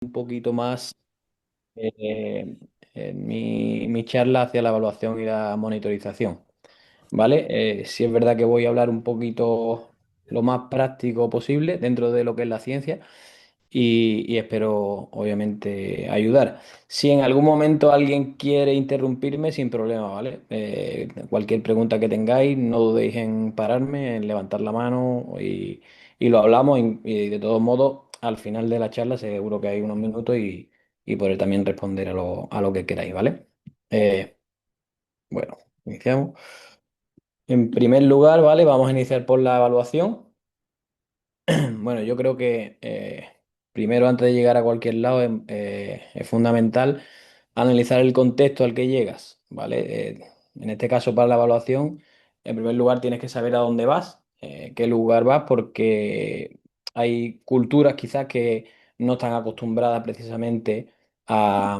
un poquito más eh, mi charla hacia la evaluación y la monitorización, ¿vale? Sí es verdad que voy a hablar un poquito lo más práctico posible dentro de lo que es la ciencia y espero, obviamente, ayudar. Si en algún momento alguien quiere interrumpirme, sin problema, ¿vale? Cualquier pregunta que tengáis, no dudéis en pararme, en levantar la mano y lo hablamos. Y de todos modos, al final de la charla, seguro que hay unos minutos y podré también responder a lo que queráis, ¿vale? Eh, bueno, iniciamos. En primer lugar, ¿vale? Vamos a iniciar por la evaluación. Bueno, yo creo que primero, antes de llegar a cualquier lado, es fundamental analizar el contexto al que llegas, ¿vale? En este caso, para la evaluación, en primer lugar, tienes que saber a dónde vas, qué lugar vas, porque hay culturas quizás que no están acostumbradas precisamente a,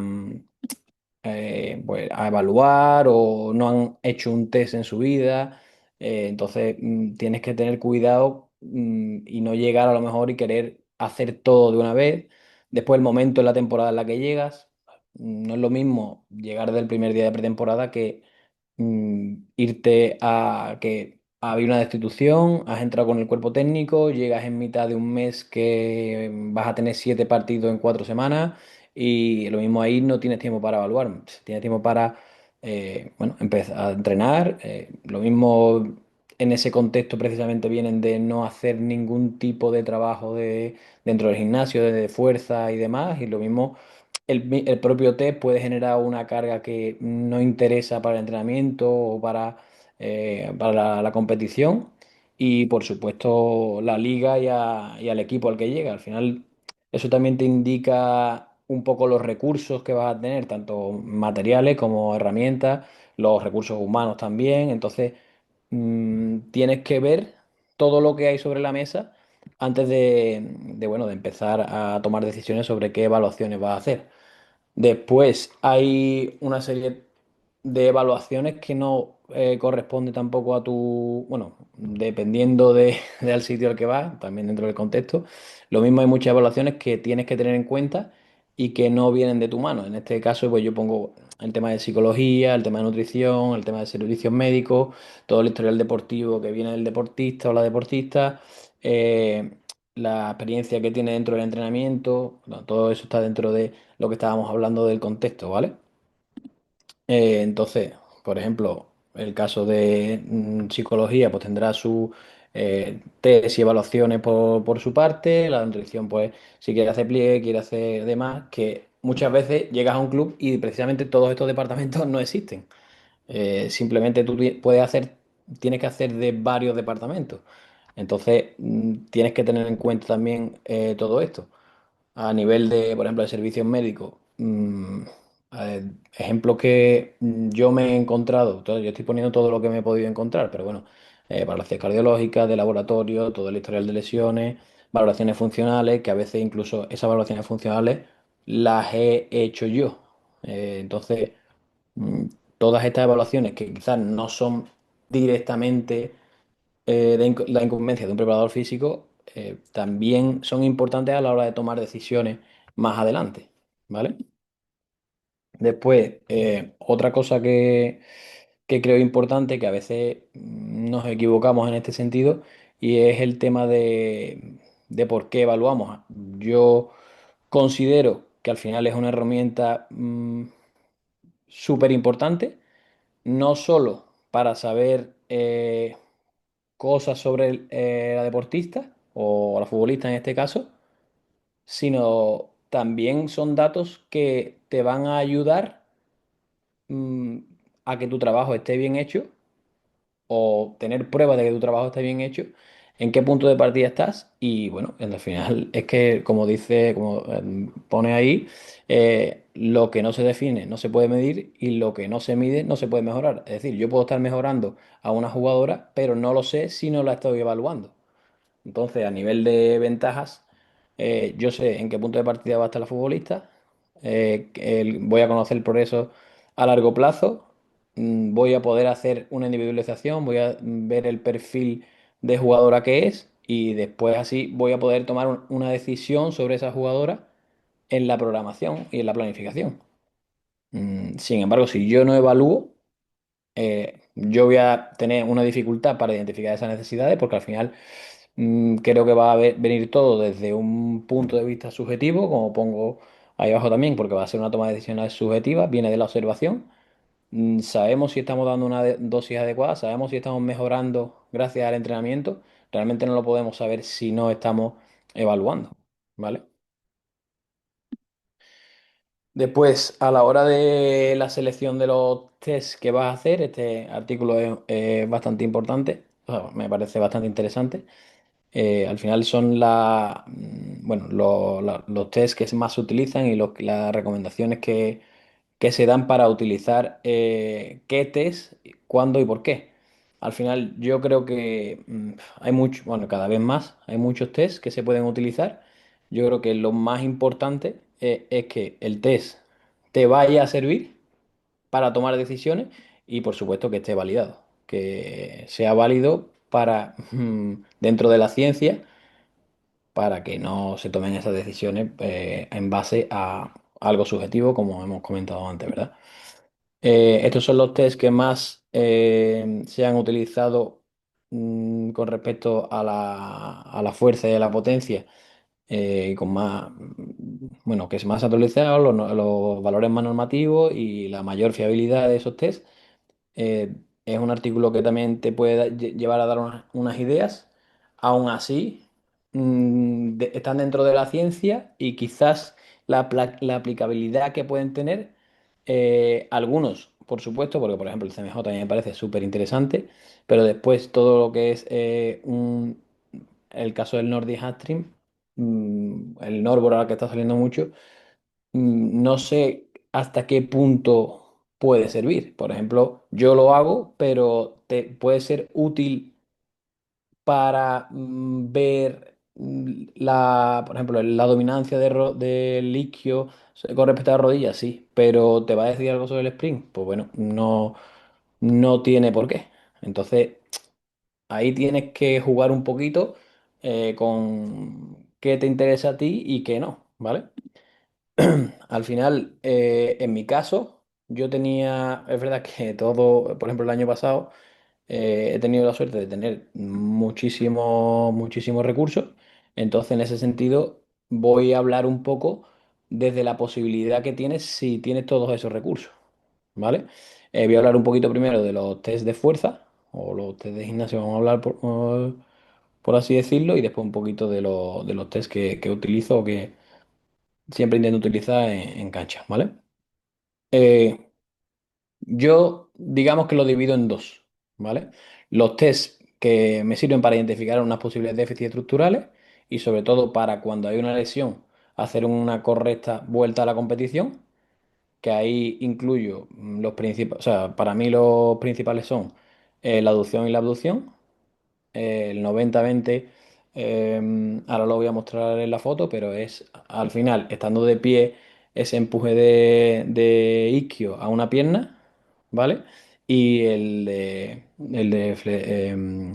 pues, a evaluar o no han hecho un test en su vida. Entonces tienes que tener cuidado y no llegar a lo mejor y querer hacer todo de una vez. Después el momento en la temporada en la que llegas. No es lo mismo llegar del primer día de pretemporada que irte a que había una destitución, has entrado con el cuerpo técnico, llegas en mitad de un mes que vas a tener 7 partidos en 4 semanas y lo mismo ahí no tienes tiempo para evaluar, tienes tiempo para bueno, empezar a entrenar. Lo mismo en ese contexto precisamente vienen de no hacer ningún tipo de trabajo dentro del gimnasio, de fuerza y demás, y lo mismo el propio test puede generar una carga que no interesa para el entrenamiento o para la competición. Y por supuesto la liga y al equipo al que llega. Al final eso también te indica un poco los recursos que vas a tener, tanto materiales como herramientas, los recursos humanos también. Entonces tienes que ver todo lo que hay sobre la mesa antes bueno, de empezar a tomar decisiones sobre qué evaluaciones vas a hacer. Después hay una serie de evaluaciones que no corresponde tampoco a tu, bueno, dependiendo del sitio al que vas, también dentro del contexto. Lo mismo hay muchas evaluaciones que tienes que tener en cuenta y que no vienen de tu mano. En este caso, pues yo pongo el tema de psicología, el tema de nutrición, el tema de servicios médicos, todo el historial deportivo que viene del deportista o la deportista. eh, la experiencia que tiene dentro del entrenamiento, bueno, todo eso está dentro de lo que estábamos hablando del contexto, ¿vale? Entonces, por ejemplo, el caso de psicología, pues tendrá su test y evaluaciones por su parte, la nutrición, pues si quiere hacer pliegue, quiere hacer demás, que muchas veces llegas a un club y precisamente todos estos departamentos no existen. Simplemente puedes hacer, tienes que hacer de varios departamentos. Entonces, tienes que tener en cuenta también todo esto a nivel de, por ejemplo, de servicios médicos. Ejemplos que yo me he encontrado, yo estoy poniendo todo lo que me he podido encontrar, pero bueno, valoraciones cardiológicas, de laboratorio, todo el historial de lesiones, valoraciones funcionales, que a veces incluso esas valoraciones funcionales las he hecho yo. Entonces, mm, todas estas evaluaciones que quizás no son directamente la incumbencia de un preparador físico también son importantes a la hora de tomar decisiones más adelante, ¿vale? Después, otra cosa que creo importante, que a veces nos equivocamos en este sentido, y es el tema de por qué evaluamos. Yo considero que al final es una herramienta súper importante, no solo para saber cosas sobre la deportista o la futbolista en este caso, sino también son datos que te van a ayudar mm, a que tu trabajo esté bien hecho o tener pruebas de que tu trabajo esté bien hecho, en qué punto de partida estás y bueno, al final es que como dice, como pone ahí, lo que no se define no se puede medir y lo que no se mide no se puede mejorar. Es decir, yo puedo estar mejorando a una jugadora, pero no lo sé si no la estoy evaluando. Entonces, a nivel de ventajas, yo sé en qué punto de partida va a estar la futbolista, voy a conocer el progreso a largo plazo, voy a poder hacer una individualización, voy a ver el perfil de jugadora que es y después así voy a poder tomar una decisión sobre esa jugadora en la programación y en la planificación. Sin embargo, si yo no evalúo, yo voy a tener una dificultad para identificar esas necesidades porque al final creo que va a venir todo desde un punto de vista subjetivo, como pongo ahí abajo también, porque va a ser una toma de decisiones subjetiva, viene de la observación. Sabemos si estamos dando una dosis adecuada, sabemos si estamos mejorando gracias al entrenamiento. Realmente no lo podemos saber si no estamos evaluando, ¿vale? Después, a la hora de la selección de los tests que vas a hacer, este artículo es bastante importante, o sea, me parece bastante interesante. Al final son bueno, los tests que más se utilizan y las recomendaciones que se dan para utilizar qué test, cuándo y por qué. Al final yo creo que hay mucho, bueno, cada vez más hay muchos tests que se pueden utilizar. Yo creo que lo más importante es que el test te vaya a servir para tomar decisiones y por supuesto que esté validado, que sea válido para dentro de la ciencia para que no se tomen esas decisiones en base a algo subjetivo, como hemos comentado antes, ¿verdad? Estos son los test que más se han utilizado con respecto a la fuerza y a la potencia, y con más, bueno, que es más actualizado, los valores más normativos y la mayor fiabilidad de esos test. Es un artículo que también te puede llevar a dar unas ideas. Aún así, están dentro de la ciencia y quizás la aplicabilidad que pueden tener algunos, por supuesto, porque por ejemplo el CMJ a mí me parece súper interesante, pero después todo lo que es el caso del Nordic Stream, el Norbord ahora que está saliendo mucho, no sé hasta qué punto puede servir. Por ejemplo, yo lo hago, pero te puede ser útil para ver por ejemplo, la dominancia del isquio con respecto a la rodilla, sí, pero ¿te va a decir algo sobre el sprint? Pues bueno, no tiene por qué. Entonces, ahí tienes que jugar un poquito con qué te interesa a ti y qué no, ¿vale? Al final, en mi caso, yo tenía, es verdad que todo, por ejemplo, el año pasado, he tenido la suerte de tener muchísimos recursos. Entonces, en ese sentido, voy a hablar un poco desde la posibilidad que tienes si tienes todos esos recursos, ¿vale? Voy a hablar un poquito primero de los test de fuerza o los test de gimnasio, vamos a hablar por así decirlo, y después un poquito de los test que utilizo o que siempre intento utilizar en cancha, ¿vale? Eh, yo, digamos que lo divido en dos, ¿vale? Los test que me sirven para identificar unas posibles déficits estructurales y sobre todo para cuando hay una lesión, hacer una correcta vuelta a la competición, que ahí incluyo los principales, o sea, para mí los principales son la aducción y la abducción, el 90-20, ahora lo voy a mostrar en la foto, pero es al final, estando de pie, ese empuje de isquio a una pierna, ¿vale? Y el de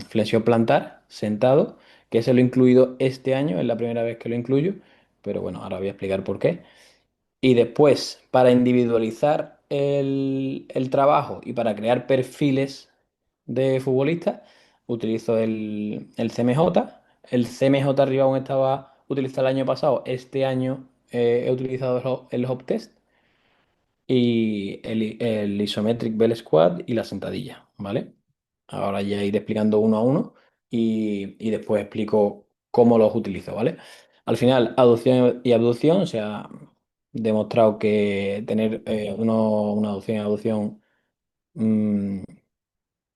flexión plantar, sentado, que ese lo he incluido este año, es la primera vez que lo incluyo, pero bueno, ahora voy a explicar por qué. Y después, para individualizar el trabajo y para crear perfiles de futbolistas, utilizo el CMJ. El CMJ Rebound estaba utilizado el año pasado. Este año he utilizado el hop test y el isometric bell squat y la sentadilla, ¿vale? Ahora ya iré explicando uno a uno y después explico cómo los utilizo, ¿vale? Al final, aducción y abducción, se ha demostrado que tener una aducción y abducción mm,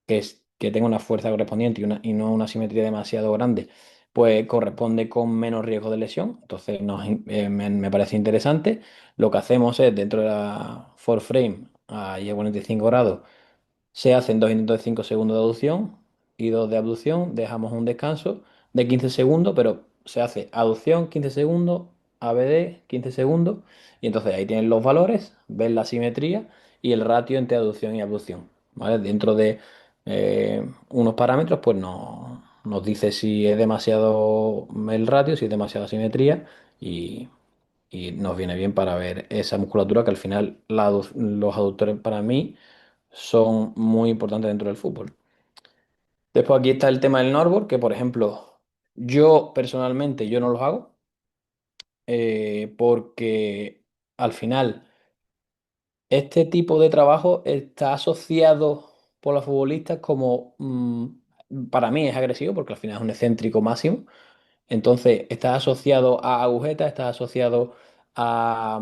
que tenga una fuerza correspondiente y no una simetría demasiado grande, pues corresponde con menos riesgo de lesión. Entonces me parece interesante. Lo que hacemos es, dentro de la for frame, ahí a 45 grados, se hacen dos intentos de 5 segundos de aducción y dos de abducción. Dejamos un descanso de 15 segundos, pero se hace aducción 15 segundos, ABD 15 segundos. Y entonces ahí tienen los valores, ves la simetría y el ratio entre aducción y abducción, ¿vale? Dentro de unos parámetros, pues nos dice si es demasiado el ratio, si es demasiada simetría y nos viene bien para ver esa musculatura que al final los aductores para mí son muy importantes dentro del fútbol. Después aquí está el tema del Norwood, que por ejemplo, yo personalmente yo no los hago porque al final este tipo de trabajo está asociado por los futbolistas como, para mí es agresivo porque al final es un excéntrico máximo. Entonces, está asociado a agujetas, está asociado a,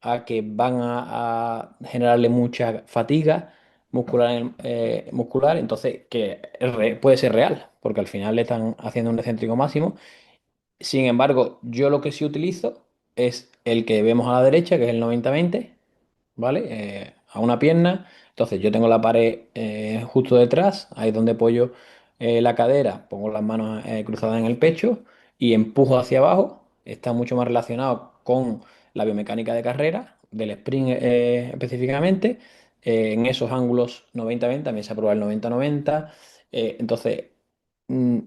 a que van a generarle mucha fatiga muscular, entonces que puede ser real, porque al final le están haciendo un excéntrico máximo. Sin embargo, yo lo que sí utilizo es el que vemos a la derecha, que es el 90-20, ¿vale? A una pierna. Entonces yo tengo la pared justo detrás, ahí es donde apoyo la cadera, pongo las manos cruzadas en el pecho y empujo hacia abajo. Está mucho más relacionado con la biomecánica de carrera, del sprint específicamente. En esos ángulos 90-20, también se aprueba el 90-90. Entonces, mm,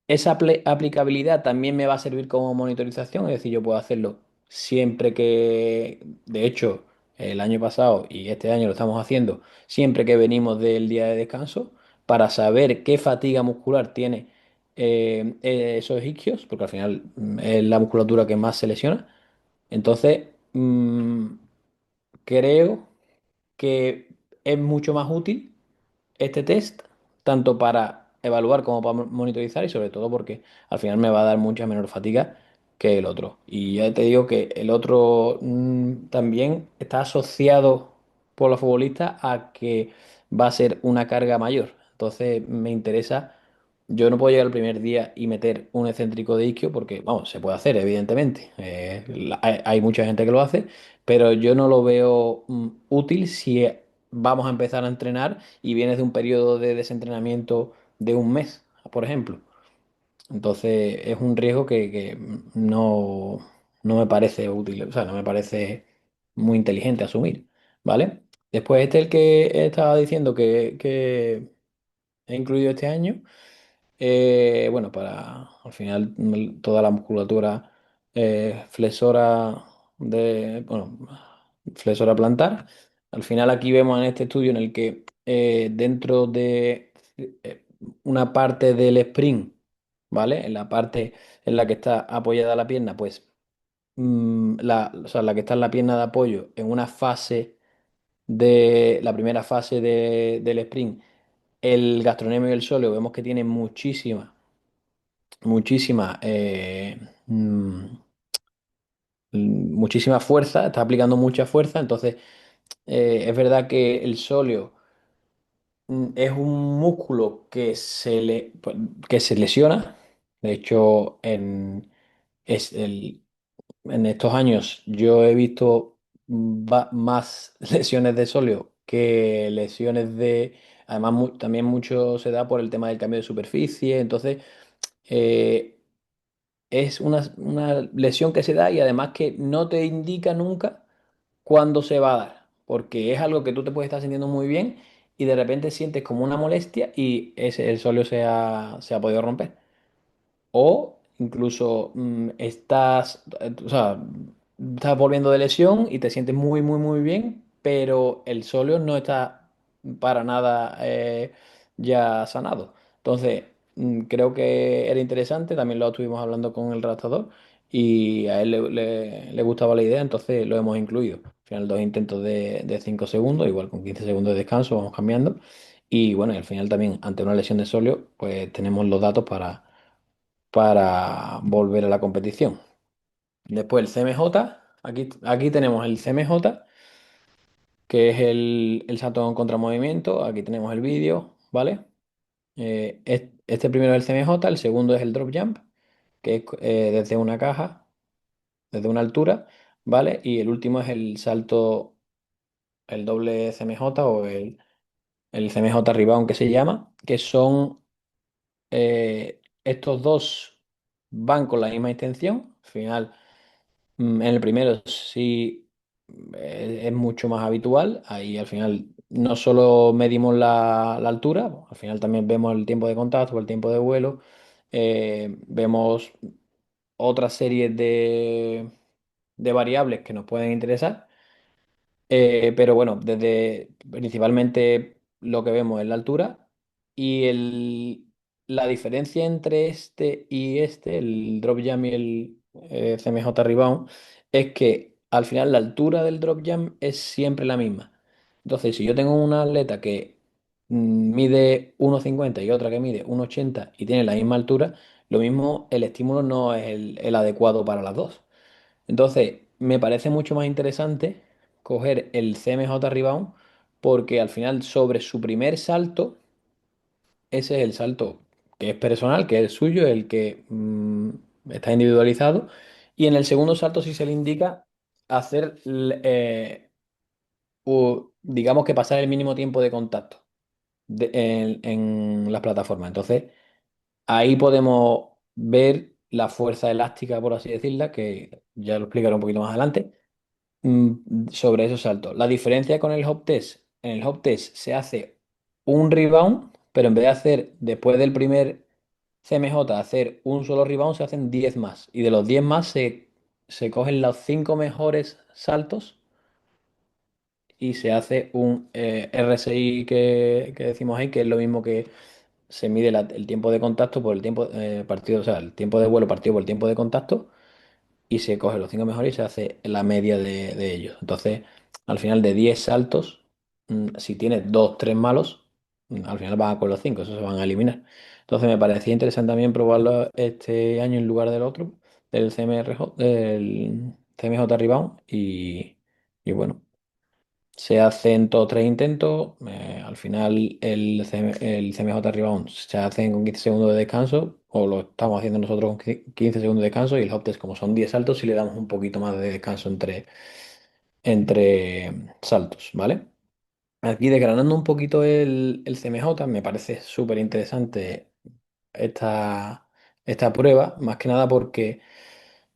esa aplicabilidad también me va a servir como monitorización, es decir, yo puedo hacerlo siempre que, de hecho, el año pasado y este año lo estamos haciendo, siempre que venimos del día de descanso, para saber qué fatiga muscular tiene esos isquios, porque al final es la musculatura que más se lesiona. Entonces, creo que es mucho más útil este test, tanto para evaluar como para monitorizar y sobre todo porque al final me va a dar mucha menor fatiga que el otro. Y ya te digo que el otro también está asociado por los futbolistas a que va a ser una carga mayor. Entonces me interesa, yo no puedo llegar el primer día y meter un excéntrico de isquio porque, vamos, se puede hacer, evidentemente. Hay mucha gente que lo hace, pero yo no lo veo útil si vamos a empezar a entrenar y vienes de un periodo de desentrenamiento de un mes, por ejemplo. Entonces es un riesgo que no me parece útil, o sea, no me parece muy inteligente asumir, ¿vale? Después este el que estaba diciendo que he incluido este año. Bueno, para al final toda la musculatura flexora bueno, flexora plantar. Al final aquí vemos en este estudio en el que dentro de una parte del sprint, ¿vale? En la parte en la que está apoyada la pierna, pues o sea, la que está en la pierna de apoyo en una fase de la primera fase del sprint, el gastrocnemio y el sóleo vemos que tiene muchísima, muchísima fuerza, está aplicando mucha fuerza, entonces es verdad que el sóleo es un músculo que se lesiona, de hecho es en estos años yo he visto más lesiones de sóleo que lesiones de... Además, también mucho se da por el tema del cambio de superficie, entonces eh, es una lesión que se da y además que no te indica nunca cuándo se va a dar, porque es algo que tú te puedes estar sintiendo muy bien y de repente sientes como una molestia y el sóleo se ha podido romper. O incluso o sea, estás volviendo de lesión y te sientes muy, muy, muy bien, pero el sóleo no está para nada ya sanado. Entonces, creo que era interesante, también lo estuvimos hablando con el redactador y a él le gustaba la idea, entonces lo hemos incluido. Al final, dos intentos de 5 segundos, igual con 15 segundos de descanso, vamos cambiando. Y bueno, y al final también, ante una lesión de sóleo, pues tenemos los datos para volver a la competición. Después el CMJ, aquí tenemos el CMJ, que es el salto en contramovimiento, aquí tenemos el vídeo, ¿vale? Este primero es el CMJ, el segundo es el drop jump, que es desde una caja, desde una altura, ¿vale? Y el último es el salto, el doble CMJ o el CMJ rebound que se llama, que son estos dos van con la misma intención, al final. En el primero sí es mucho más habitual. Ahí al final no solo medimos la altura, al final también vemos el tiempo de contacto, el tiempo de vuelo. Vemos otra serie de variables que nos pueden interesar. Pero bueno, desde principalmente lo que vemos es la altura y la diferencia entre este y este, el drop jam y el CMJ rebound, es que al final la altura del drop jam es siempre la misma. Entonces, si yo tengo una atleta que mide 1,50 y otra que mide 1,80 y tiene la misma altura, lo mismo el estímulo no es el adecuado para las dos. Entonces, me parece mucho más interesante coger el CMJ Rebound porque al final sobre su primer salto, ese es el salto que es personal, que es el suyo, el que está individualizado, y en el segundo salto sí se le indica hacer, digamos que pasar el mínimo tiempo de contacto en las plataformas. Entonces, ahí podemos ver la fuerza elástica, por así decirla, que ya lo explicaré un poquito más adelante sobre esos saltos. La diferencia con el hop test, en el hop test se hace un rebound, pero en vez de hacer después del primer CMJ hacer un solo rebound, se hacen 10 más. Y de los 10 más se cogen los 5 mejores saltos y se hace un RSI que decimos ahí, que es lo mismo que se mide el tiempo de contacto por el tiempo partido, o sea, el tiempo de vuelo partido por el tiempo de contacto y se coge los 5 mejores y se hace la media de ellos. Entonces, al final de 10 saltos, si tienes 2 3 malos, al final van a con los 5 esos se van a eliminar. Entonces, me parecía interesante también probarlo este año en lugar del otro, del CMJ Rebound, y bueno. Se hacen todos 3 intentos. Al final el CMJ Rebound se hace con 15 segundos de descanso, o lo estamos haciendo nosotros con 15 segundos de descanso, y el hop test, como son 10 saltos, si le damos un poquito más de descanso entre saltos, ¿vale? Aquí desgranando un poquito el CMJ, me parece súper interesante esta, esta prueba, más que nada porque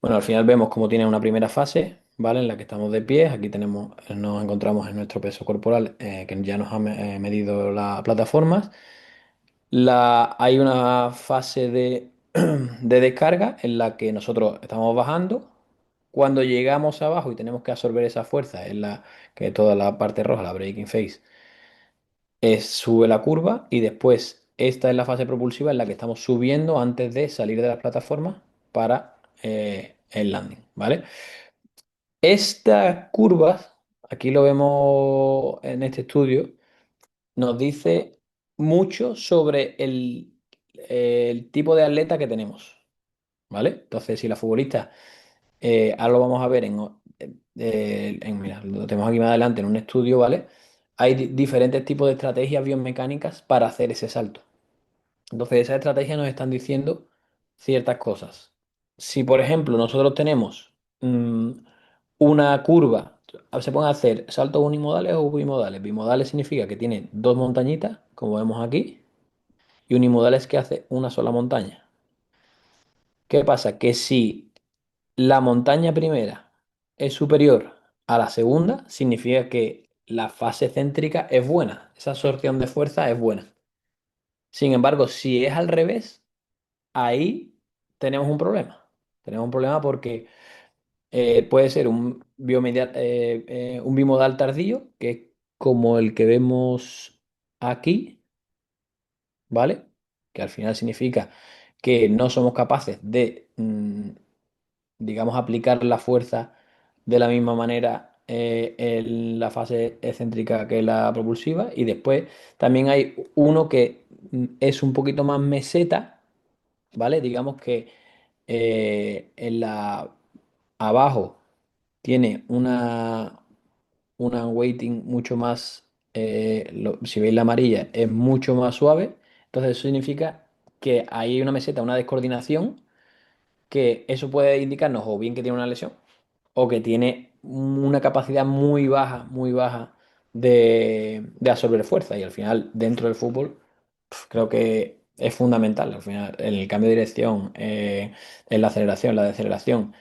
bueno, al final vemos cómo tiene una primera fase, ¿vale? En la que estamos de pie. Aquí nos encontramos en nuestro peso corporal, que ya nos ha medido las plataformas. Hay una fase de descarga en la que nosotros estamos bajando. Cuando llegamos abajo y tenemos que absorber esa fuerza, en la que toda la parte roja, la breaking phase, sube la curva, y después esta es la fase propulsiva en la que estamos subiendo antes de salir de las plataformas para el landing, ¿vale? Estas curvas, aquí lo vemos en este estudio, nos dice mucho sobre el tipo de atleta que tenemos, ¿vale? Entonces, si la futbolista, ahora lo vamos a ver mira, lo tenemos aquí más adelante en un estudio, ¿vale? Hay diferentes tipos de estrategias biomecánicas para hacer ese salto. Entonces, esas estrategias nos están diciendo ciertas cosas. Si, por ejemplo, nosotros tenemos una curva, se pueden hacer saltos unimodales o bimodales. Bimodales significa que tiene dos montañitas, como vemos aquí, y unimodales que hace una sola montaña. ¿Qué pasa? Que si la montaña primera es superior a la segunda, significa que la fase céntrica es buena, esa absorción de fuerza es buena. Sin embargo, si es al revés, ahí tenemos un problema. Tenemos un problema porque puede ser un bimodal tardío, que es como el que vemos aquí, ¿vale? Que al final significa que no somos capaces de, digamos, aplicar la fuerza de la misma manera en la fase excéntrica que la propulsiva. Y después también hay uno que es un poquito más meseta, ¿vale? Digamos que abajo tiene una weighting mucho más, si veis la amarilla, es mucho más suave. Entonces eso significa que ahí hay una meseta, una descoordinación, que eso puede indicarnos o bien que tiene una lesión o que tiene una capacidad muy baja de absorber fuerza. Y al final, dentro del fútbol, creo que es fundamental. Al final, en el cambio de dirección, en la aceleración, la deceleración,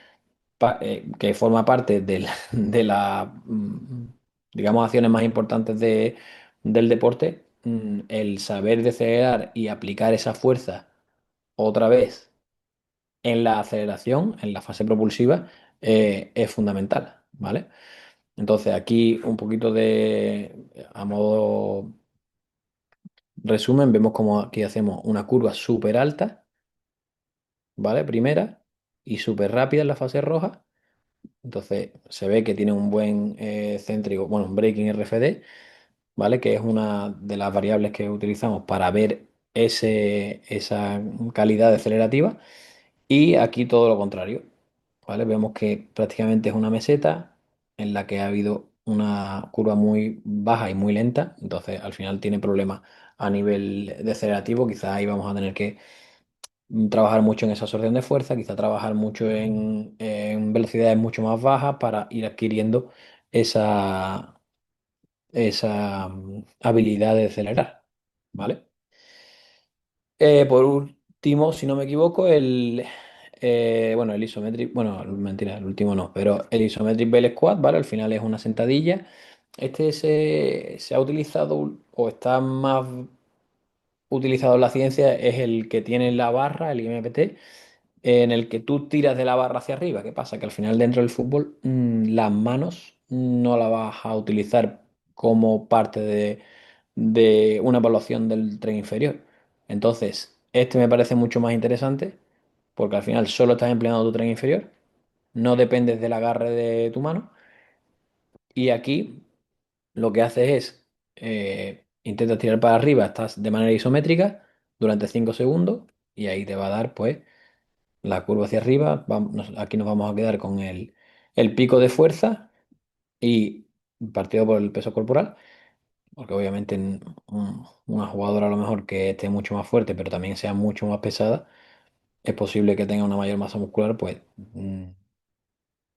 que forma parte digamos, acciones más importantes del deporte, el saber decelerar y aplicar esa fuerza otra vez en la aceleración, en la fase propulsiva, es fundamental, ¿vale? Entonces aquí un poquito a modo resumen, vemos como aquí hacemos una curva súper alta, ¿vale? Primera y súper rápida en la fase roja. Entonces se ve que tiene un buen céntrico, bueno, un braking RFD, ¿vale? Que es una de las variables que utilizamos para ver esa calidad acelerativa. Y aquí todo lo contrario, ¿vale? Vemos que prácticamente es una meseta en la que ha habido una curva muy baja y muy lenta, entonces al final tiene problemas a nivel de acelerativo, quizás ahí vamos a tener que trabajar mucho en esa absorción de fuerza, quizá trabajar mucho en velocidades mucho más bajas para ir adquiriendo esa habilidad de acelerar, ¿vale? Por último, si no me equivoco, bueno, el isometric, bueno, mentira, el último no, pero el isometric bell squat, ¿vale? Al final es una sentadilla. Este se ha utilizado o está más utilizado en la ciencia, es el que tiene la barra, el IMPT, en el que tú tiras de la barra hacia arriba. ¿Qué pasa? Que al final dentro del fútbol las manos no las vas a utilizar como parte de una evaluación del tren inferior. Entonces, este me parece mucho más interesante porque al final solo estás empleando tu tren inferior, no dependes del agarre de tu mano y aquí lo que haces es intentas tirar para arriba, estás de manera isométrica durante 5 segundos y ahí te va a dar pues la curva hacia arriba. Aquí nos vamos a quedar con el pico de fuerza y partido por el peso corporal, porque obviamente una jugadora a lo mejor que esté mucho más fuerte, pero también sea mucho más pesada, es posible que tenga una mayor masa muscular, pues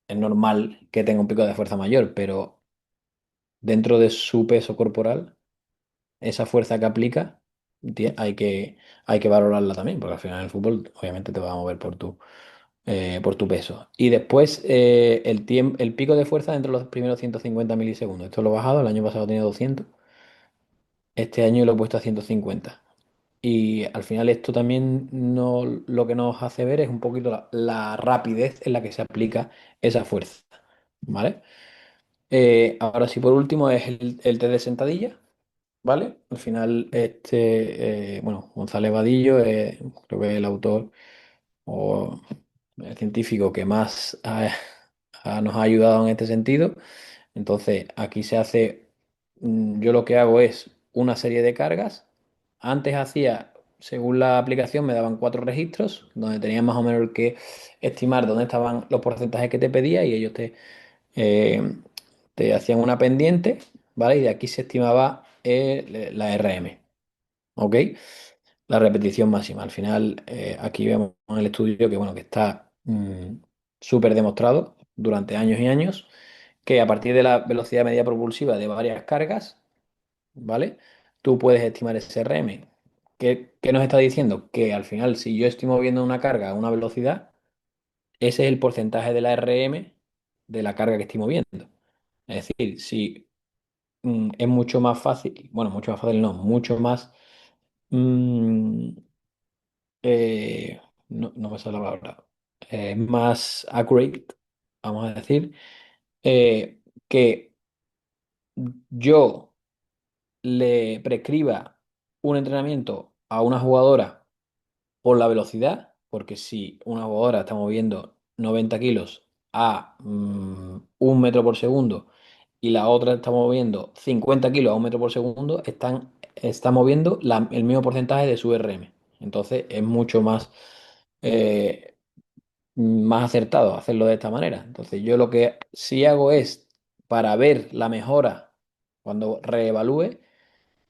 es normal que tenga un pico de fuerza mayor, pero dentro de su peso corporal, esa fuerza que aplica, hay que valorarla también, porque al final en el fútbol obviamente te va a mover por tu peso. Y después el pico de fuerza dentro de los primeros 150 milisegundos. Esto lo he bajado, el año pasado tenía 200, este año lo he puesto a 150. Y al final esto también lo que nos hace ver es un poquito la rapidez en la que se aplica esa fuerza. ¿Vale? Ahora sí, por último, es el test de sentadilla. ¿Vale? Al final, bueno, González Vadillo, creo que es el autor o el científico que más nos ha ayudado en este sentido. Entonces, aquí yo lo que hago es una serie de cargas. Antes hacía, según la aplicación, me daban 4 registros, donde tenías más o menos que estimar dónde estaban los porcentajes que te pedía y ellos eh, te hacían una pendiente, ¿vale? Y de aquí se estimaba la RM, ¿ok? La repetición máxima. Al final, aquí vemos en el estudio que, bueno, que está súper demostrado durante años y años que a partir de la velocidad media propulsiva de varias cargas, ¿vale? Tú puedes estimar ese RM. ¿Qué nos está diciendo? Que al final, si yo estoy moviendo una carga a una velocidad, ese es el porcentaje de la RM de la carga que estoy moviendo. Es decir, si es mucho más fácil, bueno, mucho más fácil no, mucho más, mm, no me sale la palabra, más accurate, vamos a decir, eh, que yo le prescriba un entrenamiento a una jugadora por la velocidad, porque si una jugadora está moviendo 90 kilos a 1 metro por segundo y la otra está moviendo 50 kilos a 1 metro por segundo, está moviendo el mismo porcentaje de su RM. Entonces es mucho más acertado hacerlo de esta manera. Entonces yo lo que sí hago es, para ver la mejora cuando reevalúe,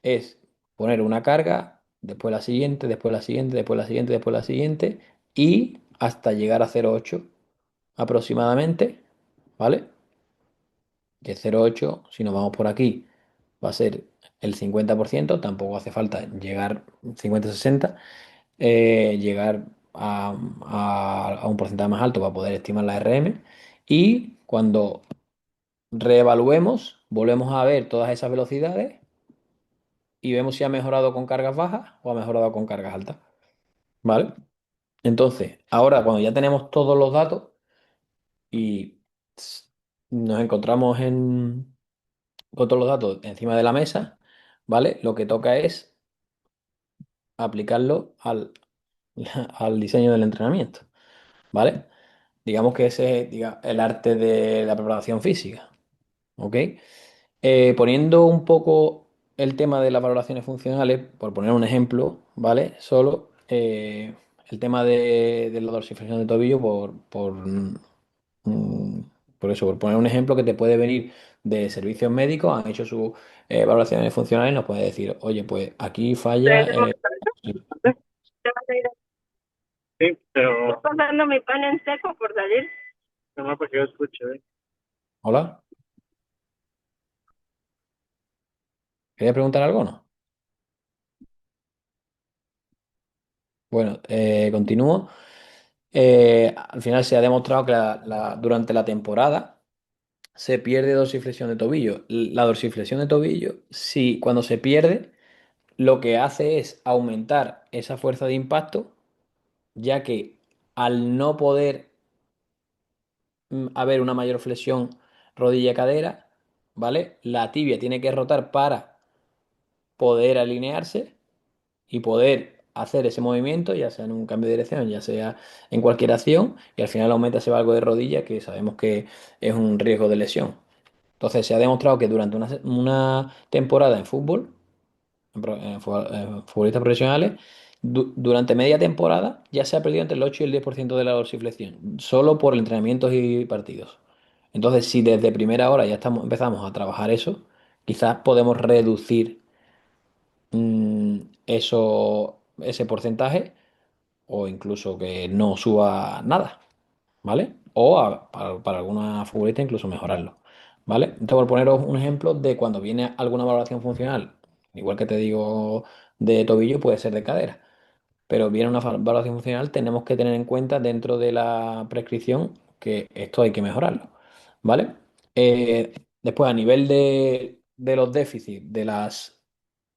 es poner una carga, después la siguiente, después la siguiente, después la siguiente, después la siguiente, y hasta llegar a 0,8 aproximadamente, ¿vale? Que 0,8, si nos vamos por aquí, va a ser el 50%, tampoco hace falta llegar 50-60, llegar a un porcentaje más alto para poder estimar la RM, y cuando reevaluemos, volvemos a ver todas esas velocidades y vemos si ha mejorado con cargas bajas o ha mejorado con cargas altas. ¿Vale? Entonces, ahora cuando ya tenemos todos los datos y s- nos encontramos con todos los datos encima de la mesa, ¿vale? Lo que toca es aplicarlo al diseño del entrenamiento, ¿vale? Digamos que ese es el arte de la preparación física, ¿ok? Poniendo un poco el tema de las valoraciones funcionales, por poner un ejemplo, ¿vale? Solo el tema de la dorsiflexión de tobillo, mm, por eso, por poner un ejemplo que te puede venir de servicios médicos, han hecho sus valoraciones funcionales y nos puede decir, oye, pues aquí falla. ¿Traes el montaje? ¿Te vas a ir a... Sí, pero... ¿Estás dando mi pan en seco por salir? No, porque yo escucho, ¿eh? Hola, ¿quería preguntar algo o no? Bueno, continúo. Al final se ha demostrado que durante la temporada se pierde dorsiflexión de tobillo. La dorsiflexión de tobillo, si cuando se pierde, lo que hace es aumentar esa fuerza de impacto, ya que al no poder haber una mayor flexión rodilla-cadera, ¿vale? La tibia tiene que rotar para poder alinearse y poder hacer ese movimiento, ya sea en un cambio de dirección, ya sea en cualquier acción, y al final aumenta ese valgo de rodilla que sabemos que es un riesgo de lesión. Entonces se ha demostrado que durante una temporada en fútbol, en futbolistas profesionales, durante media temporada ya se ha perdido entre el 8 y el 10% de la dorsiflexión, solo por entrenamientos y partidos. Entonces, si desde primera hora ya empezamos a trabajar eso, quizás podemos reducir ese porcentaje o incluso que no suba nada, ¿vale? O para alguna futbolista incluso mejorarlo, ¿vale? Entonces, por poneros un ejemplo de cuando viene alguna valoración funcional, igual que te digo de tobillo, puede ser de cadera, pero viene una valoración funcional, tenemos que tener en cuenta dentro de la prescripción que esto hay que mejorarlo, ¿vale? Después, a nivel de los déficits,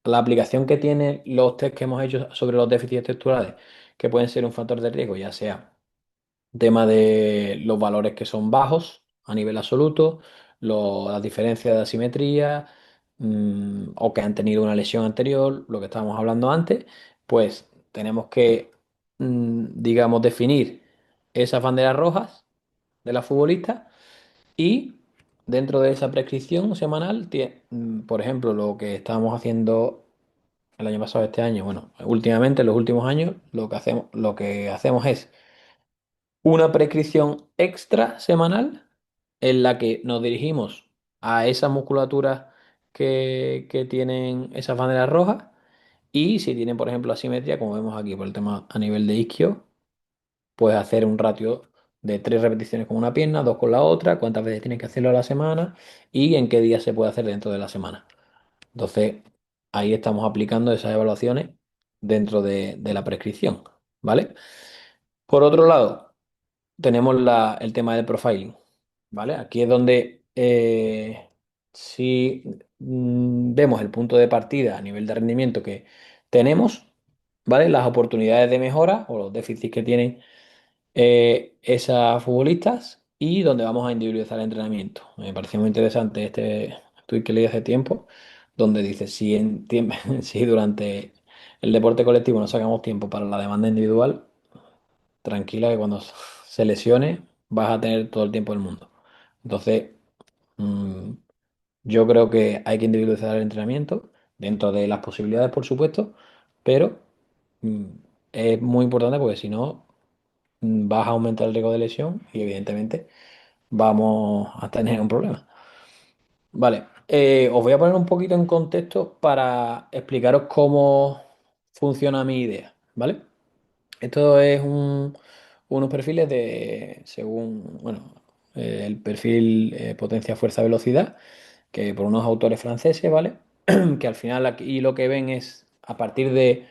la aplicación que tienen los test que hemos hecho sobre los déficits estructurales, que pueden ser un factor de riesgo, ya sea tema de los valores que son bajos a nivel absoluto, las diferencias de asimetría, o que han tenido una lesión anterior, lo que estábamos hablando antes, pues tenemos que, digamos, definir esas banderas rojas de la futbolista y dentro de esa prescripción semanal, por ejemplo, lo que estábamos haciendo el año pasado, este año, bueno, últimamente, en los últimos años, lo que hacemos es una prescripción extra semanal en la que nos dirigimos a esas musculaturas que tienen esas banderas rojas y si tienen, por ejemplo, asimetría, como vemos aquí por el tema a nivel de isquio, puedes hacer un ratio de 3 repeticiones con una pierna, dos con la otra, cuántas veces tienes que hacerlo a la semana y en qué días se puede hacer dentro de la semana. Entonces, ahí estamos aplicando esas evaluaciones dentro de la prescripción, ¿vale? Por otro lado, tenemos el tema del profiling, ¿vale? Aquí es donde si vemos el punto de partida a nivel de rendimiento que tenemos, ¿vale? Las oportunidades de mejora o los déficits que tienen esas futbolistas y donde vamos a individualizar el entrenamiento. Me pareció muy interesante este tweet que leí hace tiempo, donde dice, si durante el deporte colectivo no sacamos tiempo para la demanda individual, tranquila que cuando se lesione vas a tener todo el tiempo del mundo. Entonces, mm, yo creo que hay que individualizar el entrenamiento dentro de las posibilidades, por supuesto, pero mm, es muy importante porque si no, vas a aumentar el riesgo de lesión y evidentemente vamos a tener un problema. Vale, os voy a poner un poquito en contexto para explicaros cómo funciona mi idea, ¿vale? Esto es unos perfiles según, bueno, el perfil potencia, fuerza, velocidad, que por unos autores franceses, ¿vale? Que al final aquí lo que ven es a partir de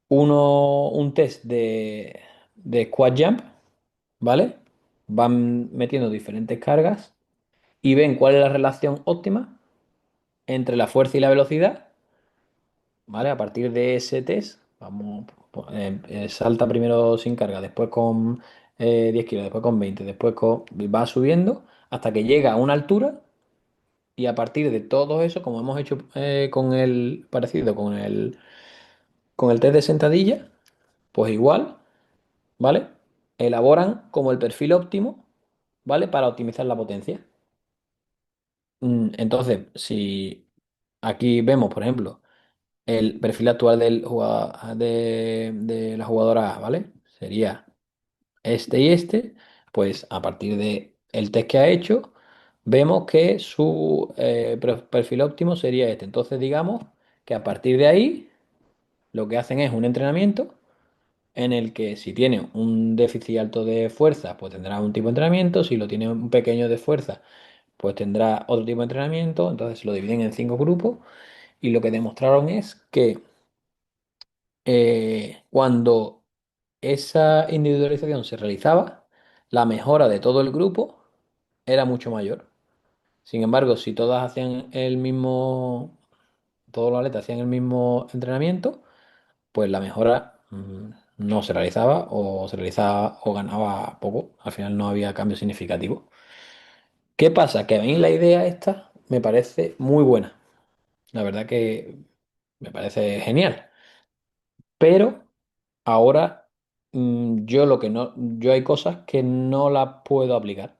un test de squat jump, ¿vale? Van metiendo diferentes cargas y ven cuál es la relación óptima entre la fuerza y la velocidad, ¿vale? A partir de ese test, vamos salta primero sin carga, después con 10 kilos, después con 20, después va subiendo hasta que llega a una altura y a partir de todo eso, como hemos hecho con el parecido con el test de sentadilla, pues igual, ¿vale? Elaboran como el perfil óptimo, ¿vale? Para optimizar la potencia. Entonces, si aquí vemos, por ejemplo, el perfil actual de la jugadora A, ¿vale? Sería este y este, pues a partir de el test que ha hecho, vemos que su perfil óptimo sería este. Entonces, digamos que a partir de ahí, lo que hacen es un entrenamiento en el que si tiene un déficit alto de fuerza, pues tendrá un tipo de entrenamiento, si lo tiene un pequeño de fuerza, pues tendrá otro tipo de entrenamiento, entonces lo dividen en 5 grupos y lo que demostraron es que cuando esa individualización se realizaba, la mejora de todo el grupo era mucho mayor. Sin embargo, si todas hacían el mismo, todos los atletas hacían el mismo entrenamiento, pues la mejora no se realizaba o se realizaba o ganaba poco. Al final no había cambio significativo. ¿Qué pasa? Que a mí la idea esta me parece muy buena. La verdad que me parece genial. Pero ahora yo lo que no, yo hay cosas que no las puedo aplicar.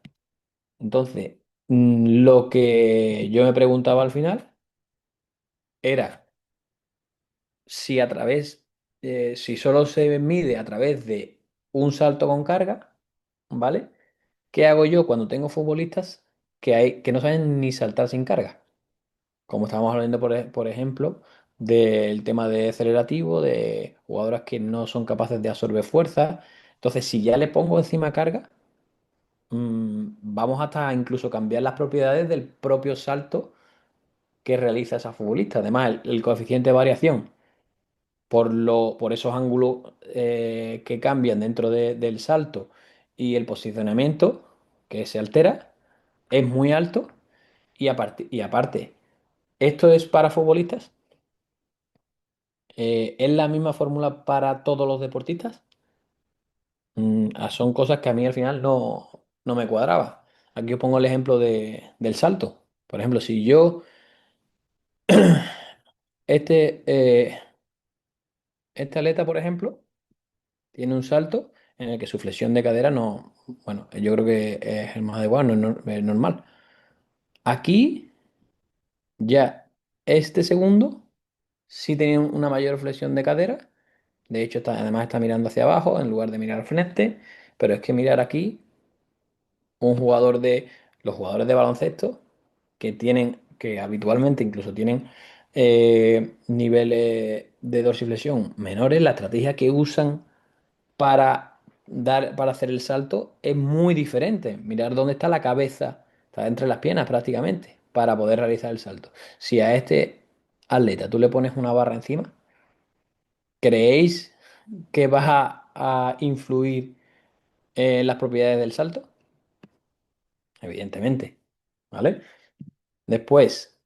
Entonces, lo que yo me preguntaba al final era si a través, si solo se mide a través de un salto con carga, ¿vale? ¿Qué hago yo cuando tengo futbolistas que no saben ni saltar sin carga? Como estábamos hablando, por ejemplo, del tema de acelerativo, de jugadoras que no son capaces de absorber fuerza. Entonces, si ya le pongo encima carga, vamos hasta incluso cambiar las propiedades del propio salto que realiza esa futbolista. Además, el coeficiente de variación por esos ángulos que cambian dentro del salto y el posicionamiento que se altera es muy alto y aparte, esto es para futbolistas. ¿Es la misma fórmula para todos los deportistas? Son cosas que a mí al final no me cuadraba. Aquí os pongo el ejemplo del salto. Por ejemplo, si yo, este, este atleta, por ejemplo, tiene un salto en el que su flexión de cadera no, bueno, yo creo que es el más adecuado, es normal. Aquí ya este segundo sí tenía una mayor flexión de cadera. De hecho, además está mirando hacia abajo en lugar de mirar al frente. Pero es que mirar aquí, los jugadores de baloncesto que habitualmente incluso tienen niveles de dorsiflexión menores, la estrategia que usan para hacer el salto es muy diferente. Mirar dónde está la cabeza, está entre las piernas prácticamente, para poder realizar el salto. Si a este atleta tú le pones una barra encima, ¿creéis que vas a influir en las propiedades del salto? Evidentemente, ¿vale? Después,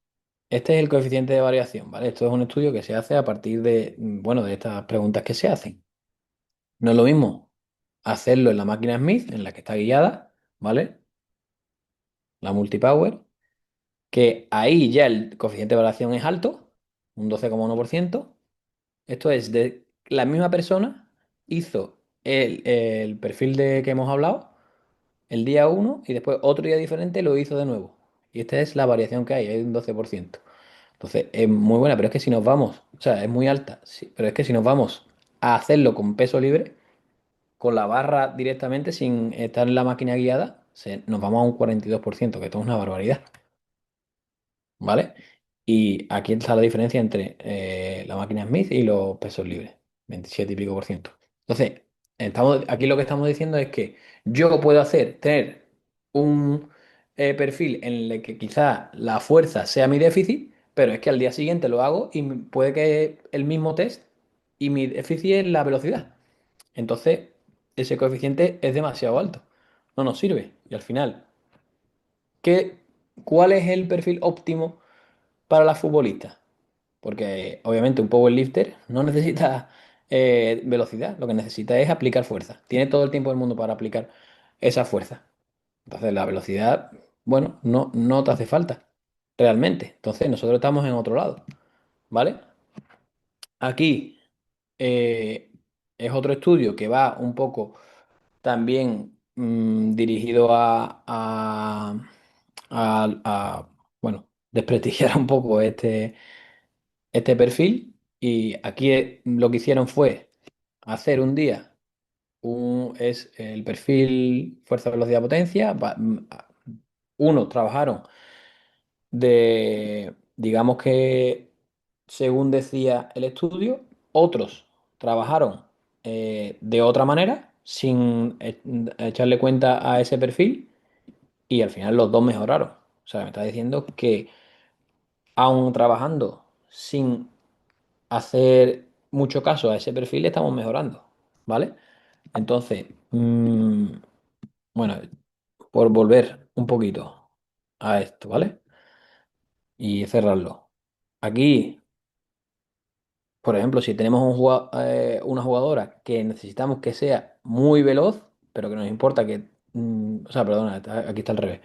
este es el coeficiente de variación, ¿vale? Esto es un estudio que se hace a partir de, bueno, de estas preguntas que se hacen. No es lo mismo hacerlo en la máquina Smith, en la que está guiada, ¿vale? La multipower, que ahí ya el coeficiente de variación es alto, un 12,1%. Esto es de la misma persona hizo el perfil de que hemos hablado el día uno y después otro día diferente lo hizo de nuevo. Y esta es la variación que hay un 12%. Entonces es muy buena, pero es que si nos vamos, o sea, es muy alta, sí, pero es que si nos vamos a hacerlo con peso libre, con la barra directamente sin estar en la máquina guiada, nos vamos a un 42%, que esto es una barbaridad. ¿Vale? Y aquí está la diferencia entre la máquina Smith y los pesos libres, 27 y pico por ciento. Entonces, aquí lo que estamos diciendo es que yo puedo tener un perfil en el que quizá la fuerza sea mi déficit, pero es que al día siguiente lo hago y puede que el mismo test y mi déficit es la velocidad. Entonces, ese coeficiente es demasiado alto. No nos sirve. Y al final, ¿qué, ¿cuál es el perfil óptimo para las futbolistas? Porque obviamente un powerlifter no necesita velocidad, lo que necesita es aplicar fuerza. Tiene todo el tiempo del mundo para aplicar esa fuerza. Entonces la velocidad, bueno, no te hace falta realmente. Entonces nosotros estamos en otro lado, ¿vale? Aquí es otro estudio que va un poco también dirigido bueno, desprestigiar un poco este perfil. Y aquí lo que hicieron fue hacer un día, es el perfil fuerza, velocidad, potencia. Unos trabajaron digamos que según decía el estudio, otros trabajaron de otra manera, sin echarle cuenta a ese perfil, y al final los dos mejoraron. O sea, me está diciendo que aun trabajando sin hacer mucho caso a ese perfil, estamos mejorando, ¿vale? Entonces, bueno, por volver un poquito a esto, ¿vale? Y cerrarlo. Aquí, por ejemplo, si tenemos una jugadora que necesitamos que sea muy veloz, pero que nos importa o sea, perdona, aquí está al revés,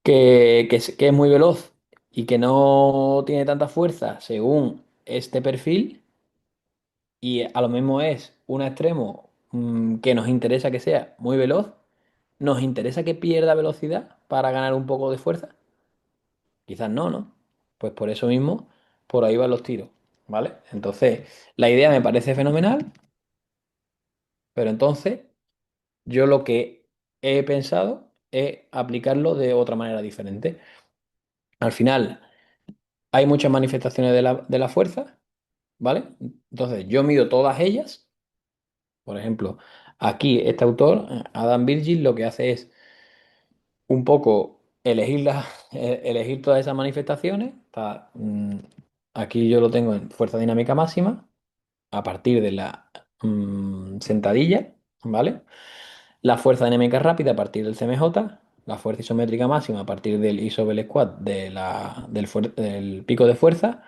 que es muy veloz y que no tiene tanta fuerza según este perfil, y a lo mismo es un extremo que nos interesa que sea muy veloz, nos interesa que pierda velocidad para ganar un poco de fuerza. Quizás no, ¿no? Pues por eso mismo, por ahí van los tiros, ¿vale? Entonces, la idea me parece fenomenal, pero entonces yo lo que he pensado es aplicarlo de otra manera diferente. Al final, hay muchas manifestaciones de la fuerza, ¿vale? Entonces, yo mido todas ellas. Por ejemplo, aquí este autor, Adam Virgil, lo que hace es un poco elegir todas esas manifestaciones. Aquí yo lo tengo en fuerza dinámica máxima a partir de la sentadilla, ¿vale? La fuerza dinámica rápida a partir del CMJ, la fuerza isométrica máxima a partir del isobel squat del pico de fuerza,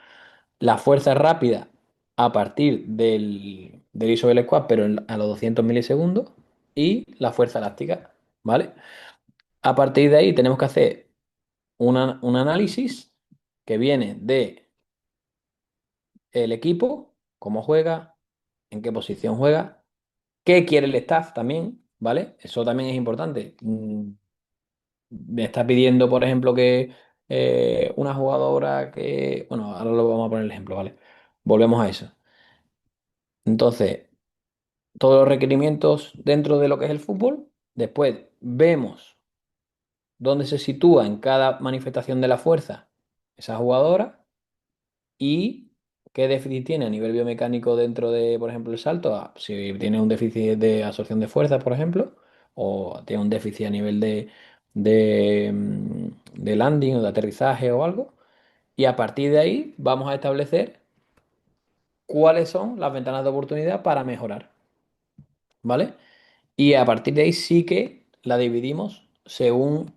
la fuerza rápida a partir del isobel squat, pero a los 200 milisegundos, y la fuerza elástica, ¿vale? A partir de ahí tenemos que hacer un análisis que viene de el equipo, cómo juega, en qué posición juega, qué quiere el staff también, ¿vale? Eso también es importante. Me está pidiendo, por ejemplo, que una jugadora que, bueno, ahora lo vamos a poner el ejemplo, ¿vale? Volvemos a eso. Entonces, todos los requerimientos dentro de lo que es el fútbol. Después vemos dónde se sitúa en cada manifestación de la fuerza esa jugadora y qué déficit tiene a nivel biomecánico dentro de, por ejemplo, el salto. Si tiene un déficit de absorción de fuerza, por ejemplo, o tiene un déficit a nivel de landing o de aterrizaje o algo. Y a partir de ahí vamos a establecer cuáles son las ventanas de oportunidad para mejorar, ¿vale? Y a partir de ahí sí que la dividimos según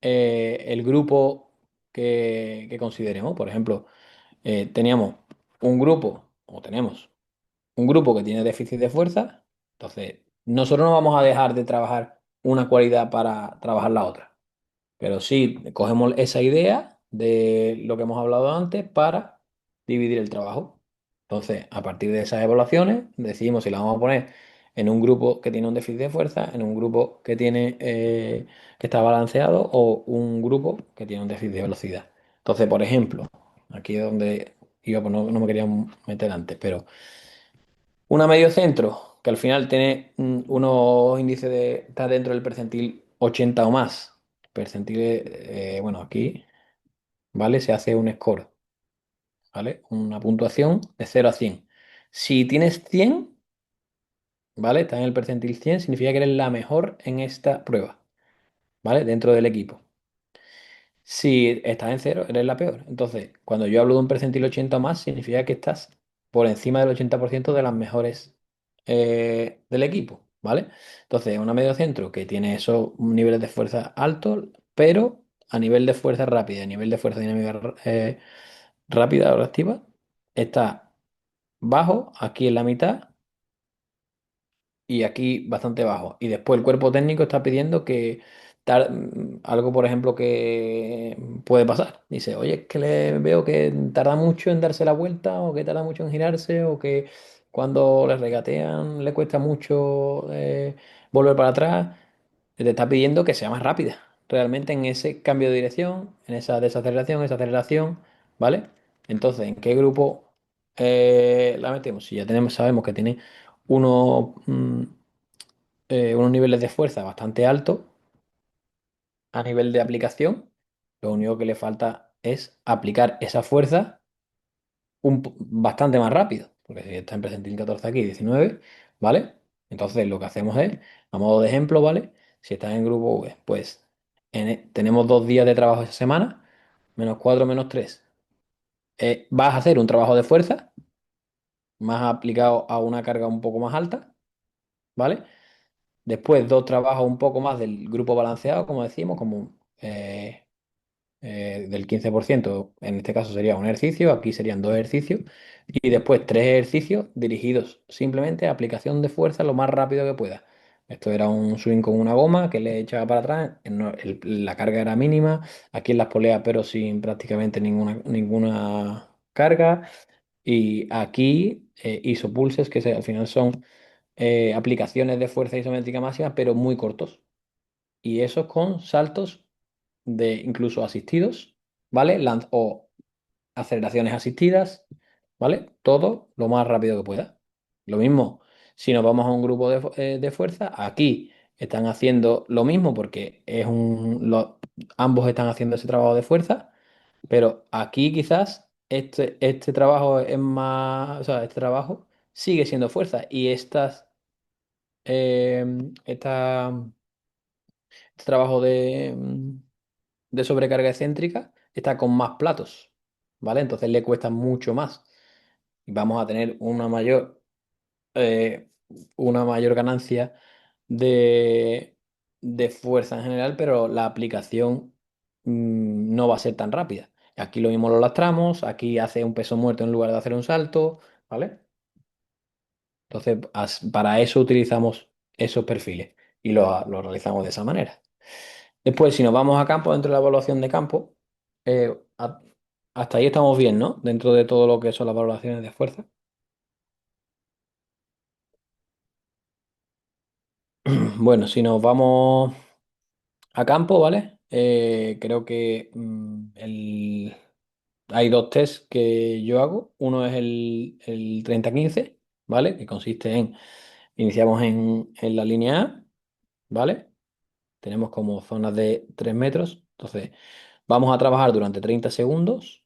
el grupo que consideremos. Por ejemplo, teníamos un grupo, o tenemos un grupo que tiene déficit de fuerza. Entonces nosotros no vamos a dejar de trabajar una cualidad para trabajar la otra, pero sí cogemos esa idea de lo que hemos hablado antes para dividir el trabajo. Entonces, a partir de esas evaluaciones, decidimos si la vamos a poner en un grupo que tiene un déficit de fuerza, en un grupo que está balanceado, o un grupo que tiene un déficit de velocidad. Entonces, por ejemplo, aquí es donde iba, pues no me quería meter antes, pero una medio centro que al final tiene unos índices está dentro del percentil 80 o más. Percentil, bueno, aquí, ¿vale? Se hace un score, ¿vale? Una puntuación de 0 a 100. Si tienes 100, ¿vale? Está en el percentil 100, significa que eres la mejor en esta prueba, ¿vale? Dentro del equipo. Si estás en cero, eres la peor. Entonces, cuando yo hablo de un percentil 80 o más, significa que estás por encima del 80% de las mejores del equipo, ¿vale? Entonces, una medio centro que tiene esos niveles de fuerza altos, pero a nivel de fuerza rápida, a nivel de fuerza dinámica rápida o reactiva, está bajo, aquí en la mitad y aquí bastante bajo. Y después el cuerpo técnico está pidiendo que algo, por ejemplo, que puede pasar. Dice, oye, es que le veo que tarda mucho en darse la vuelta o que tarda mucho en girarse o que cuando le regatean le cuesta mucho volver para atrás. Te está pidiendo que sea más rápida. Realmente en ese cambio de dirección, en esa desaceleración, esa aceleración, ¿vale? Entonces, ¿en qué grupo la metemos? Si ya tenemos, sabemos que tiene unos, unos niveles de fuerza bastante altos a nivel de aplicación, lo único que le falta es aplicar esa fuerza bastante más rápido, porque si está en presentil 14 aquí, 19, ¿vale? Entonces lo que hacemos es, a modo de ejemplo, ¿vale? Si estás en grupo V, pues tenemos 2 días de trabajo esa semana, menos 4 menos 3. Vas a hacer un trabajo de fuerza más aplicado a una carga un poco más alta, ¿vale? Después 2 trabajos un poco más del grupo balanceado, como decimos, como del 15%, en este caso sería un ejercicio, aquí serían 2 ejercicios, y después 3 ejercicios dirigidos simplemente a aplicación de fuerza lo más rápido que pueda. Esto era un swing con una goma que le echaba para atrás, la carga era mínima, aquí en las poleas, pero sin prácticamente ninguna carga, y aquí isopulses, que al final son aplicaciones de fuerza isométrica máxima, pero muy cortos. Y esos con saltos de incluso asistidos, ¿vale? O aceleraciones asistidas, ¿vale? Todo lo más rápido que pueda. Lo mismo, si nos vamos a un grupo de fuerza, aquí están haciendo lo mismo porque ambos están haciendo ese trabajo de fuerza, pero aquí quizás este trabajo es más, o sea, este trabajo sigue siendo fuerza y eh, esta- este trabajo de sobrecarga excéntrica está con más platos, ¿vale? Entonces le cuesta mucho más. Y vamos a tener eh, una mayor ganancia de fuerza en general, pero la aplicación no va a ser tan rápida. Aquí lo mismo lo lastramos, aquí hace un peso muerto en lugar de hacer un salto, ¿vale? Entonces, para eso utilizamos esos perfiles y lo realizamos de esa manera. Después, si nos vamos a campo, dentro de la evaluación de campo, eh, a- hasta ahí estamos bien, ¿no? Dentro de todo lo que son las valoraciones de fuerza. Bueno, si nos vamos a campo, ¿vale? Creo que hay 2 tests que yo hago. Uno es el 30-15, ¿vale? Que consiste en, iniciamos en la línea A, ¿vale? Tenemos como zonas de 3 metros. Entonces, vamos a trabajar durante 30 segundos,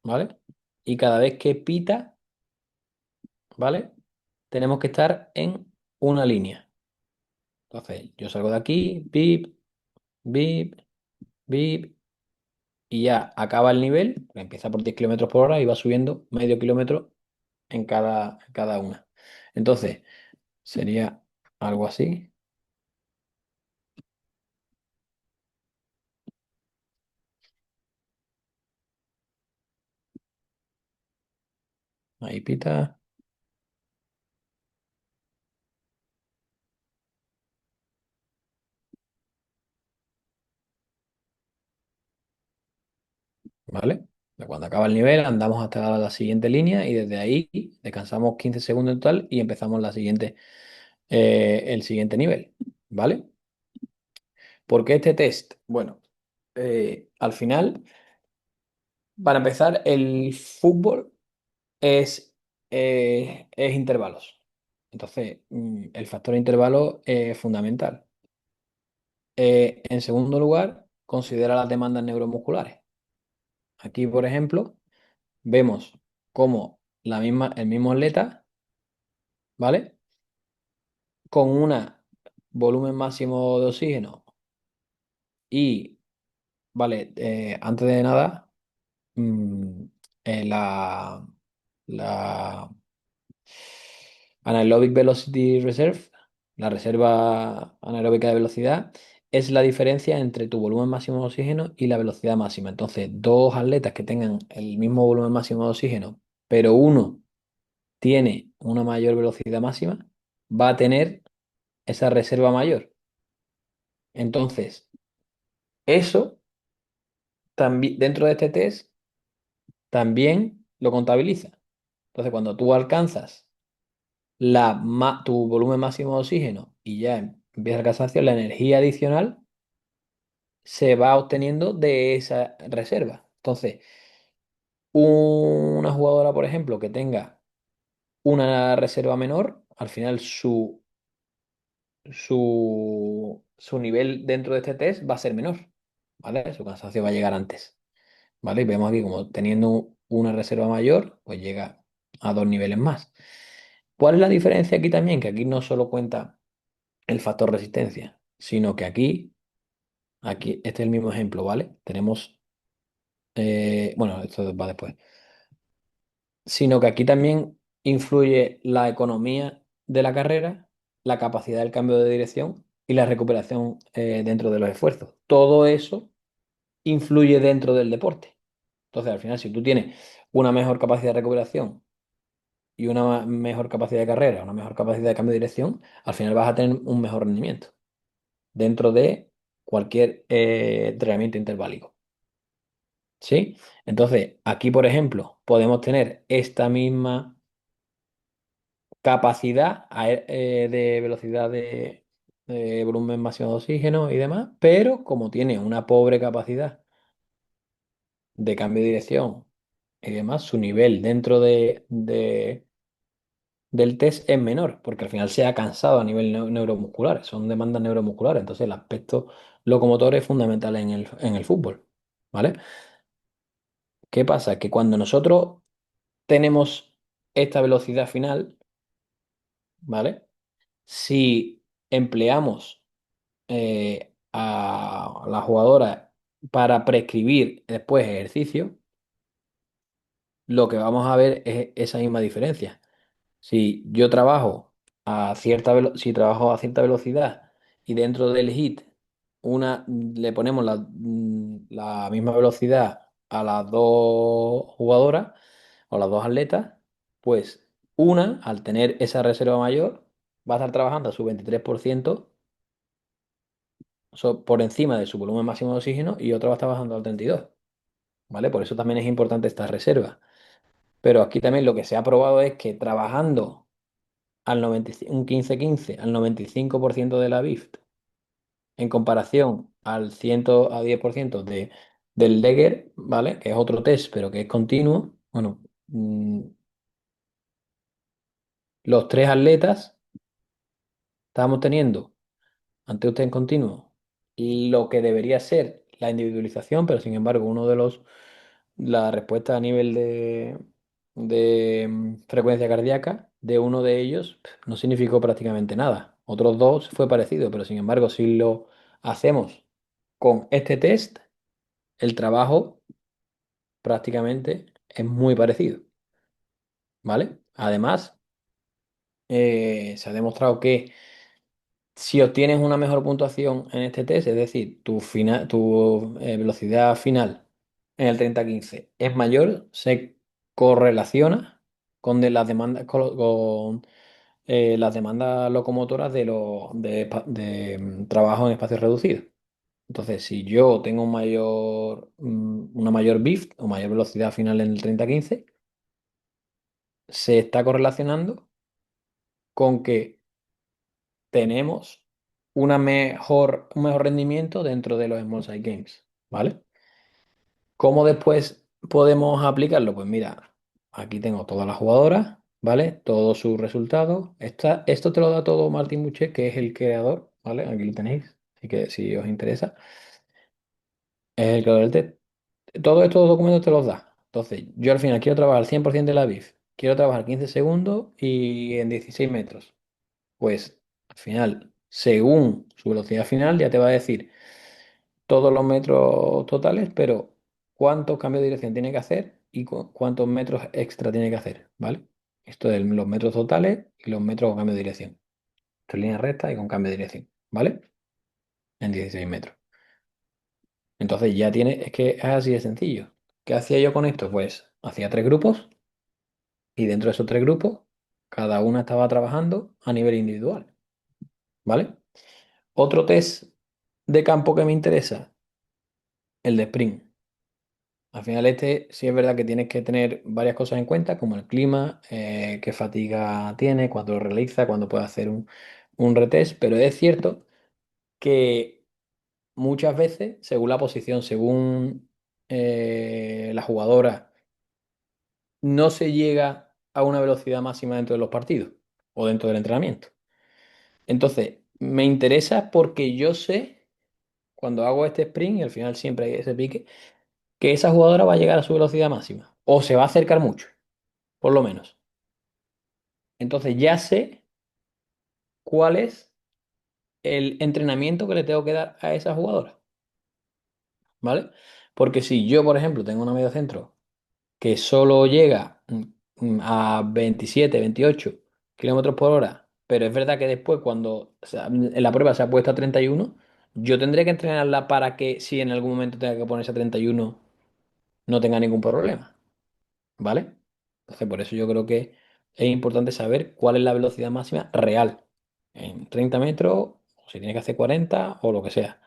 ¿vale? Y cada vez que pita, ¿vale? Tenemos que estar en una línea. Entonces, yo salgo de aquí, bip, bip, bip, y ya acaba el nivel, que empieza por 10 kilómetros por hora y va subiendo medio kilómetro en cada una. Entonces, sería algo así. Ahí pita, ¿vale? Cuando acaba el nivel, andamos hasta la siguiente línea y desde ahí descansamos 15 segundos en total y empezamos el siguiente nivel, ¿vale? ¿Por qué este test? Bueno, al final, para empezar, el fútbol es intervalos. Entonces, el factor intervalo es fundamental. En segundo lugar, considera las demandas neuromusculares. Aquí, por ejemplo, vemos cómo el mismo atleta, ¿vale? Con un volumen máximo de oxígeno y, ¿vale? Antes de nada, mm, la Anaerobic Velocity Reserve, la reserva anaeróbica de velocidad, es la diferencia entre tu volumen máximo de oxígeno y la velocidad máxima. Entonces, dos atletas que tengan el mismo volumen máximo de oxígeno, pero uno tiene una mayor velocidad máxima, va a tener esa reserva mayor. Entonces, eso también, dentro de este test, también lo contabiliza. Entonces, cuando tú alcanzas tu volumen máximo de oxígeno y ya empieza el cansancio, la energía adicional se va obteniendo de esa reserva. Entonces, una jugadora, por ejemplo, que tenga una reserva menor, al final su nivel dentro de este test va a ser menor, ¿vale? Su cansancio va a llegar antes, ¿vale? Y vemos aquí como teniendo una reserva mayor, pues llega a 2 niveles más. ¿Cuál es la diferencia aquí también? Que aquí no solo cuenta el factor resistencia, sino que aquí, este es el mismo ejemplo, ¿vale? Tenemos, bueno, esto va después, sino que aquí también influye la economía de la carrera, la capacidad del cambio de dirección y la recuperación dentro de los esfuerzos. Todo eso influye dentro del deporte. Entonces, al final, si tú tienes una mejor capacidad de recuperación y una mejor capacidad de carrera, una mejor capacidad de cambio de dirección, al final vas a tener un mejor rendimiento dentro de cualquier entrenamiento interválico. ¿Sí? Entonces, aquí, por ejemplo, podemos tener esta misma capacidad de velocidad de volumen máximo de oxígeno y demás, pero como tiene una pobre capacidad de cambio de dirección y demás, su nivel dentro del test es menor, porque al final se ha cansado a nivel neuromuscular, son demandas neuromusculares, entonces el aspecto locomotor es fundamental en el fútbol, ¿vale? ¿Qué pasa? Que cuando nosotros tenemos esta velocidad final, ¿vale? Si empleamos a la jugadora para prescribir después ejercicio, lo que vamos a ver es esa misma diferencia. Si yo trabajo si trabajo a cierta velocidad y dentro del hit le ponemos la misma velocidad a las dos jugadoras o las dos atletas, pues una, al tener esa reserva mayor, va a estar trabajando a su 23% por encima de su volumen máximo de oxígeno y otra va a estar bajando al 32%, ¿vale? Por eso también es importante esta reserva. Pero aquí también lo que se ha probado es que trabajando un 15-15 al 95% de la BIFT en comparación al 10% del Leger, ¿vale? Que es otro test, pero que es continuo. Bueno, los tres atletas estábamos teniendo ante usted en continuo lo que debería ser la individualización, pero sin embargo la respuesta a nivel de frecuencia cardíaca de uno de ellos no significó prácticamente nada. Otros dos fue parecido, pero sin embargo, si lo hacemos con este test, el trabajo prácticamente es muy parecido, ¿vale? Además, se ha demostrado que si obtienes una mejor puntuación en este test, es decir, tu velocidad final en el 30-15 es mayor, se correlaciona las demandas, con las demandas locomotoras de trabajo en espacios reducidos. Entonces, si yo tengo una mayor BIFT o mayor velocidad final en el 30-15, se está correlacionando con que tenemos un mejor rendimiento dentro de los Small Side Games, ¿vale? ¿Cómo después podemos aplicarlo? Pues mira, aquí tengo todas las jugadoras, ¿vale? Todos sus resultados. Esto te lo da todo Martín Buchet, que es el creador, ¿vale? Aquí lo tenéis, así que si os interesa, es el creador del test. Todos estos documentos te los da. Entonces, yo al final quiero trabajar al 100% de la BIF, quiero trabajar 15 segundos y en 16 metros. Pues al final, según su velocidad final, ya te va a decir todos los metros totales, pero cuántos cambios de dirección tiene que hacer y cuántos metros extra tiene que hacer, ¿vale? Esto de los metros totales y los metros con cambio de dirección. Esto es línea recta y con cambio de dirección, ¿vale? En 16 metros. Entonces ya es que es así de sencillo. ¿Qué hacía yo con esto? Pues hacía tres grupos y dentro de esos tres grupos Cada una estaba trabajando a nivel individual, ¿vale? Otro test de campo que me interesa, el de sprint. Al final este sí es verdad que tienes que tener varias cosas en cuenta, como el clima, qué fatiga tiene, cuándo lo realiza, cuándo puede hacer un retest, pero es cierto que muchas veces, según la posición, según la jugadora, no se llega a una velocidad máxima dentro de los partidos o dentro del entrenamiento. Entonces, me interesa porque yo sé, cuando hago este sprint, y al final siempre hay ese pique, que esa jugadora va a llegar a su velocidad máxima o se va a acercar mucho, por lo menos. Entonces, ya sé cuál es el entrenamiento que le tengo que dar a esa jugadora, ¿vale? Porque si yo, por ejemplo, tengo una medio centro que solo llega a 27, 28 kilómetros por hora, pero es verdad que después, cuando en la prueba se ha puesto a 31, yo tendré que entrenarla para que si en algún momento tenga que ponerse a 31 no tenga ningún problema, ¿vale? Entonces, por eso yo creo que es importante saber cuál es la velocidad máxima real, en 30 metros, o si tiene que hacer 40 o lo que sea,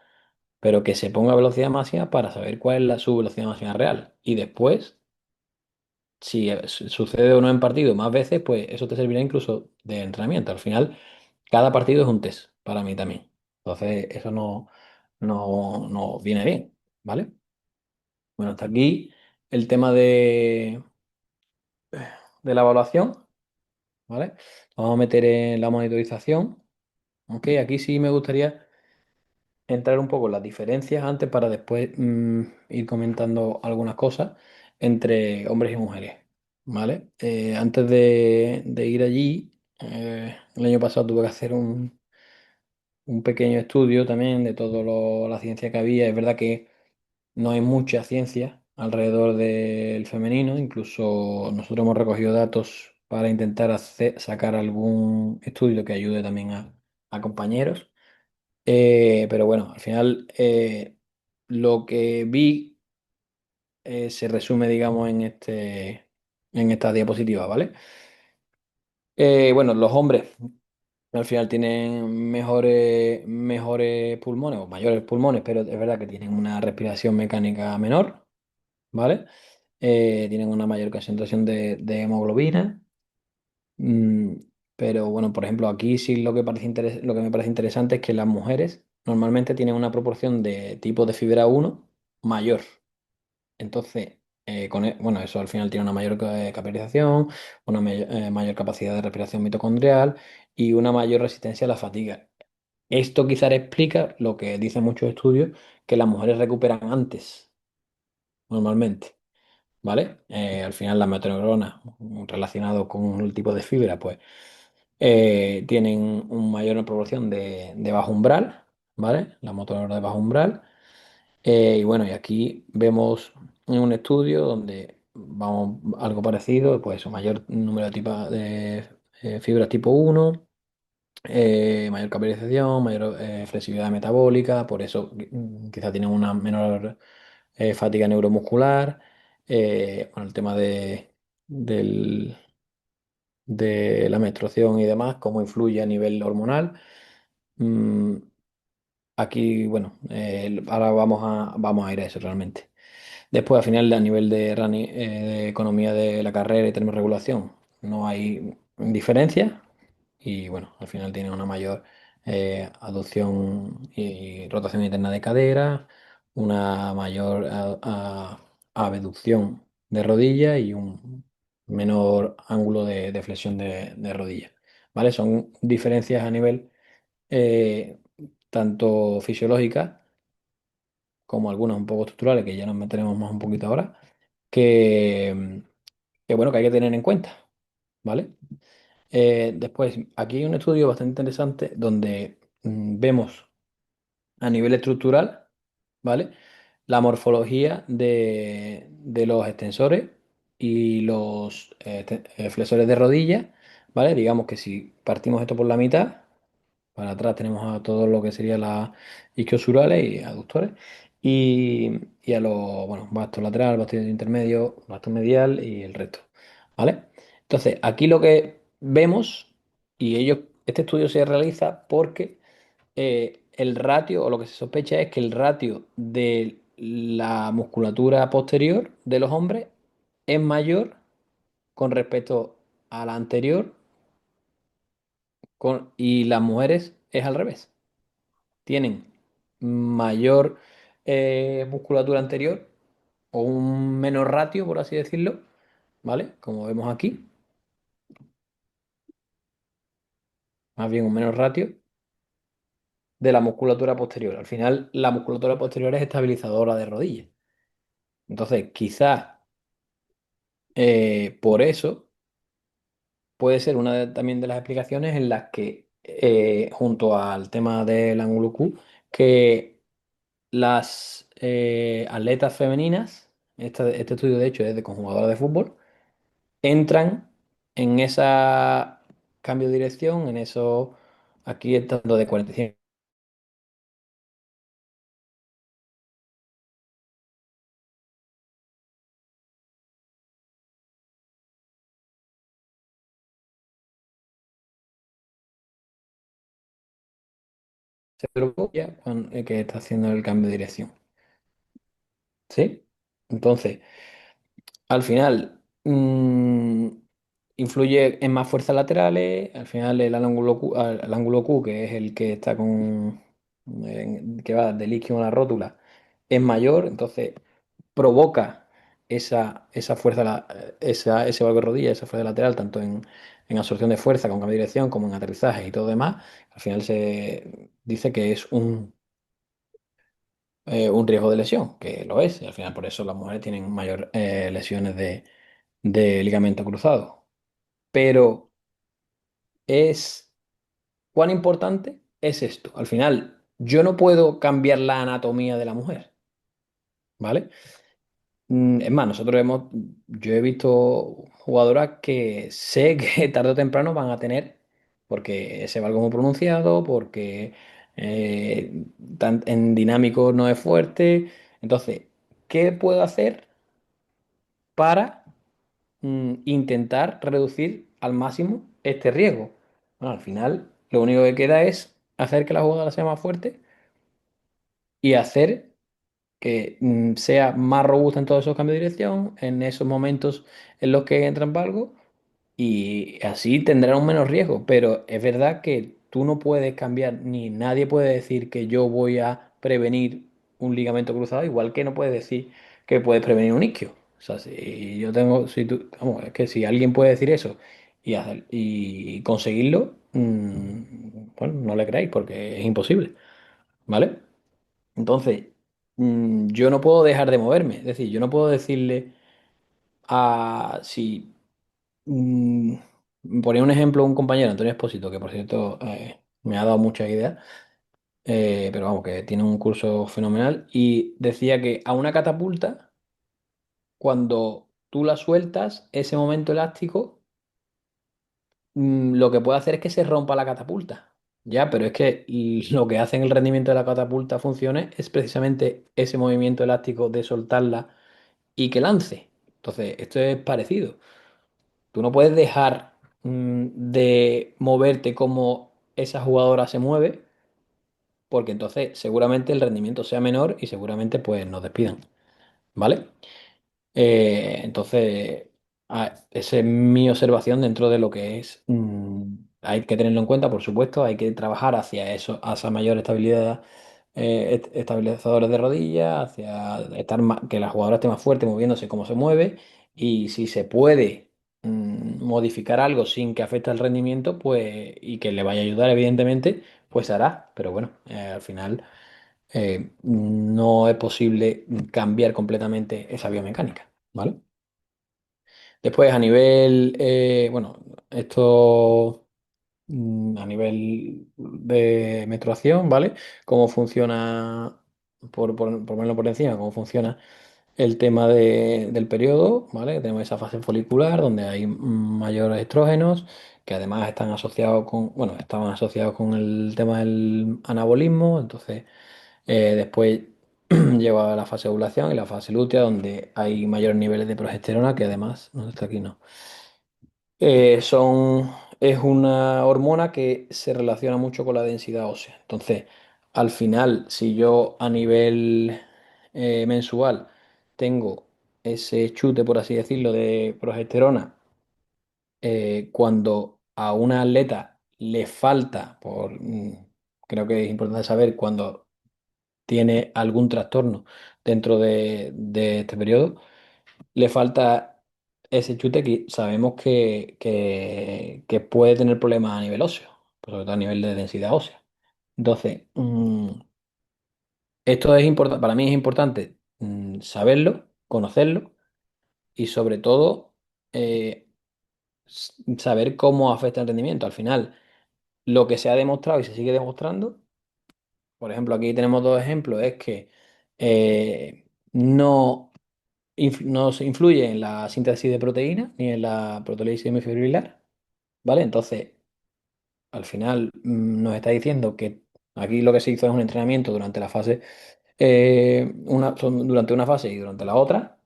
pero que se ponga velocidad máxima para saber cuál es su velocidad máxima real. Y después si sucede o no en partido más veces, pues eso te servirá incluso de entrenamiento. Al final, cada partido es un test para mí también. Entonces, eso no viene bien, ¿vale? Bueno, hasta aquí el tema de la evaluación, ¿vale? Vamos a meter en la monitorización. Ok, aquí sí me gustaría entrar un poco en las diferencias antes para después ir comentando algunas cosas entre hombres y mujeres, ¿vale? Antes de ir allí, el año pasado tuve que hacer un pequeño estudio también de toda la ciencia que había. Es verdad que no hay mucha ciencia alrededor del femenino, incluso nosotros hemos recogido datos para intentar sacar algún estudio que ayude también a compañeros. Pero bueno, al final lo que vi se resume, digamos, en esta diapositiva, ¿vale? Bueno, los hombres al final tienen mejores pulmones o mayores pulmones, pero es verdad que tienen una respiración mecánica menor, ¿vale? Tienen una mayor concentración de hemoglobina. Mm, pero bueno, por ejemplo, aquí sí lo que me parece interesante es que las mujeres normalmente tienen una proporción de tipo de fibra uno mayor. Entonces, bueno, eso al final tiene una mayor capilarización, una mayor capacidad de respiración mitocondrial y una mayor resistencia a la fatiga. Esto quizás explica lo que dicen muchos estudios, que las mujeres recuperan antes, normalmente. ¿Vale? Al final las metaneuronas relacionadas con el tipo de fibra, pues tienen una mayor proporción de bajo umbral, ¿vale? La motoneuronas de bajo umbral. Y bueno, y aquí vemos en un estudio donde vamos algo parecido, pues un mayor número de, de fibras tipo uno, mayor capilarización, mayor flexibilidad metabólica, por eso quizá tienen una menor fatiga neuromuscular, bueno, el tema del- de la menstruación y demás, cómo influye a nivel hormonal. Mm, Aquí, bueno, ahora vamos a ir a eso realmente. Después, al final, a nivel de economía de la carrera y termorregulación, no hay diferencia. Y bueno, al final tiene una mayor aducción y rotación interna de cadera, una mayor abducción de rodilla y un menor ángulo de flexión de rodilla. ¿Vale? Son diferencias a nivel eh, tanto fisiológicas como algunas un poco estructurales, que ya nos meteremos más un poquito ahora, que, que bueno, que hay que tener en cuenta, ¿vale? Después, aquí hay un estudio bastante interesante donde vemos a nivel estructural, ¿vale? La morfología de los extensores y los flexores de rodilla, ¿vale? Digamos que si partimos esto por la mitad, para atrás tenemos a todo lo que serían las isquiosurales y aductores. Y a los, bueno, vasto lateral, vasto intermedio, vasto medial y el resto. ¿Vale? Entonces, aquí lo que vemos, y este estudio se realiza porque el ratio, o lo que se sospecha es que el ratio de la musculatura posterior de los hombres es mayor con respecto a la anterior y las mujeres es al revés. Tienen mayor musculatura anterior o un menor ratio, por así decirlo, ¿vale? Como vemos aquí, más bien un menor ratio de la musculatura posterior. Al final, la musculatura posterior es estabilizadora de rodillas. Entonces, quizás por eso puede ser también de las explicaciones en las que, junto al tema del ángulo Q, que las atletas femeninas, este estudio de hecho es de conjugadoras de fútbol, entran en esa cambio de dirección, en eso, aquí estando de 45 grupo ya, que está haciendo el cambio de dirección. ¿Sí? Entonces, al final, influye en más fuerzas laterales. Al final, el ángulo Q, que es el que está que va del isquio a la rótula, es mayor. Entonces, provoca esa fuerza, ese valgo de rodilla, esa fuerza lateral, tanto en absorción de fuerza con cambio de dirección, como en aterrizaje y todo demás. Al final, se dice que es un riesgo de lesión, que lo es. Y al final, por eso las mujeres tienen mayor lesiones de ligamento cruzado. Pero es, ¿cuán importante es esto? Al final, yo no puedo cambiar la anatomía de la mujer, ¿vale? Es más, yo he visto jugadoras que sé que tarde o temprano van a tener, porque ese valgo muy pronunciado, porque en dinámico no es fuerte. Entonces, ¿qué puedo hacer para intentar reducir al máximo este riesgo? Bueno, al final, lo único que queda es hacer que la jugada sea más fuerte y hacer que sea más robusta en todos esos cambios de dirección, en esos momentos en los que entran valgo, y así tendrán un menos riesgo. Pero es verdad que tú no puedes cambiar, ni nadie puede decir que yo voy a prevenir un ligamento cruzado, igual que no puedes decir que puedes prevenir un isquio. O sea, si yo tengo, si tú, vamos, es que si alguien puede decir eso y conseguirlo, bueno, no le creáis porque es imposible, ¿vale? Entonces, yo no puedo dejar de moverme. Es decir, yo no puedo decirle a si mm, ponía un ejemplo un compañero, Antonio Espósito, que por cierto me ha dado muchas ideas, pero vamos, que tiene un curso fenomenal, y decía que a una catapulta, cuando tú la sueltas, ese momento elástico, lo que puede hacer es que se rompa la catapulta. Ya, pero es que lo que hace en el rendimiento de la catapulta funcione es precisamente ese movimiento elástico de soltarla y que lance. Entonces, esto es parecido. Tú no puedes dejar de moverte como esa jugadora se mueve, porque entonces seguramente el rendimiento sea menor y seguramente pues nos despidan, ¿vale? Entonces, esa es mi observación dentro de lo que es. Hay que tenerlo en cuenta, por supuesto, hay que trabajar hacia eso, hacia esa mayor estabilidad, estabilizadores de rodillas, hacia que la jugadora esté más fuerte moviéndose como se mueve, y si se puede modificar algo sin que afecte el rendimiento, pues, y que le vaya a ayudar, evidentemente, pues se hará. Pero bueno, al final no es posible cambiar completamente esa biomecánica, ¿vale? Después, a nivel, bueno, esto a nivel de menstruación, ¿vale? Cómo funciona, por ponerlo por encima, cómo funciona el tema del periodo, ¿vale? Tenemos esa fase folicular donde hay mayores estrógenos, que además están asociados bueno, estaban asociados con el tema del anabolismo. Entonces, después lleva a la fase de ovulación y la fase lútea, donde hay mayores niveles de progesterona, que además, no está aquí, no. Son, es una hormona que se relaciona mucho con la densidad ósea. Entonces, al final, si yo a nivel mensual tengo ese chute, por así decirlo, de progesterona, cuando a una atleta le falta, creo que es importante saber cuando tiene algún trastorno dentro de este periodo, le falta ese chute que sabemos que puede tener problemas a nivel óseo, sobre todo a nivel de densidad ósea. Entonces, esto es importante, para mí es importante saberlo, conocerlo y sobre todo saber cómo afecta el rendimiento. Al final, lo que se ha demostrado y se sigue demostrando, por ejemplo, aquí tenemos dos ejemplos, es que no, no se influye en la síntesis de proteínas ni en la proteólisis hemifibrilar, ¿vale? Entonces, al final nos está diciendo que aquí lo que se hizo es un entrenamiento durante la fase, durante una fase y durante la otra,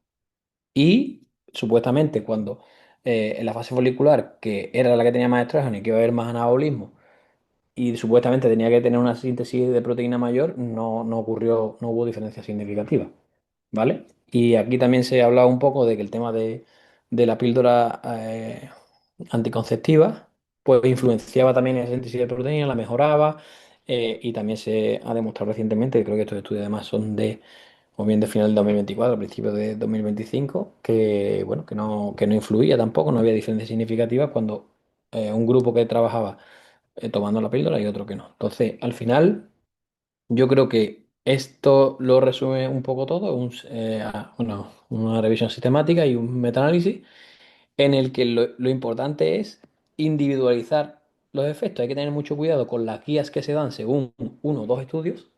y supuestamente cuando en la fase folicular, que era la que tenía más estrógeno y que iba a haber más anabolismo, y supuestamente tenía que tener una síntesis de proteína mayor, no ocurrió, no hubo diferencia significativa, ¿vale? Y aquí también se ha hablado un poco de que el tema de la píldora anticonceptiva, pues influenciaba también en la síntesis de proteína, la mejoraba, y también se ha demostrado recientemente, creo que estos estudios además son de, o bien de final de 2024, a principios de 2025, que, bueno, que no influía tampoco, no había diferencias significativas cuando un grupo que trabajaba tomando la píldora y otro que no. Entonces, al final, yo creo que esto lo resume un poco todo, una revisión sistemática y un metaanálisis en el que lo importante es individualizar los efectos. Hay que tener mucho cuidado con las guías que se dan según uno o dos estudios,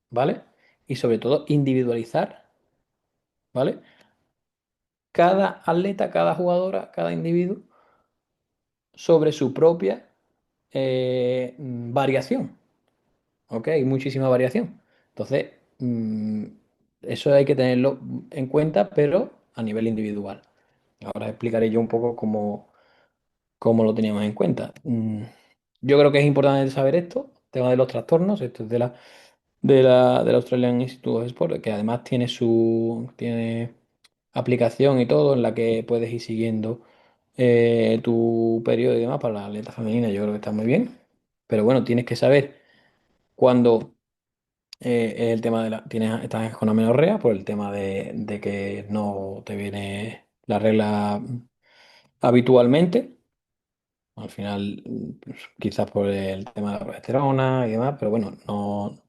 ¿vale? Y sobre todo individualizar, ¿vale? Cada atleta, cada jugadora, cada individuo sobre su propia variación. ¿Ok? Hay muchísima variación. Entonces, eso hay que tenerlo en cuenta, pero a nivel individual. Ahora explicaré yo un poco cómo lo teníamos en cuenta. Yo creo que es importante saber esto, tema de los trastornos, esto es del Australian Institute of Sport, que además tiene aplicación y todo en la que puedes ir siguiendo tu periodo y demás para la atleta femenina. Yo creo que está muy bien. Pero bueno, tienes que saber cuándo es el tema estás con amenorrea por el tema de que no te viene la regla habitualmente. Al final, pues, quizás por el tema de la progesterona y demás, pero bueno,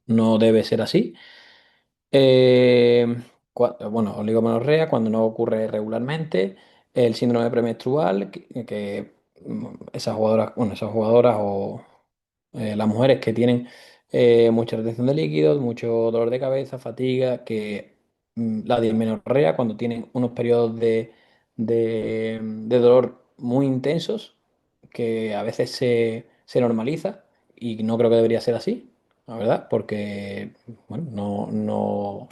no debe ser así. Eh, bueno, oligomenorrea cuando no ocurre regularmente. El síndrome premenstrual, esas jugadoras o las mujeres que tienen mucha retención de líquidos, mucho dolor de cabeza, fatiga, que la dismenorrea cuando tienen unos periodos de dolor muy intensos, que a veces se normaliza y no creo que debería ser así, la verdad, porque bueno, no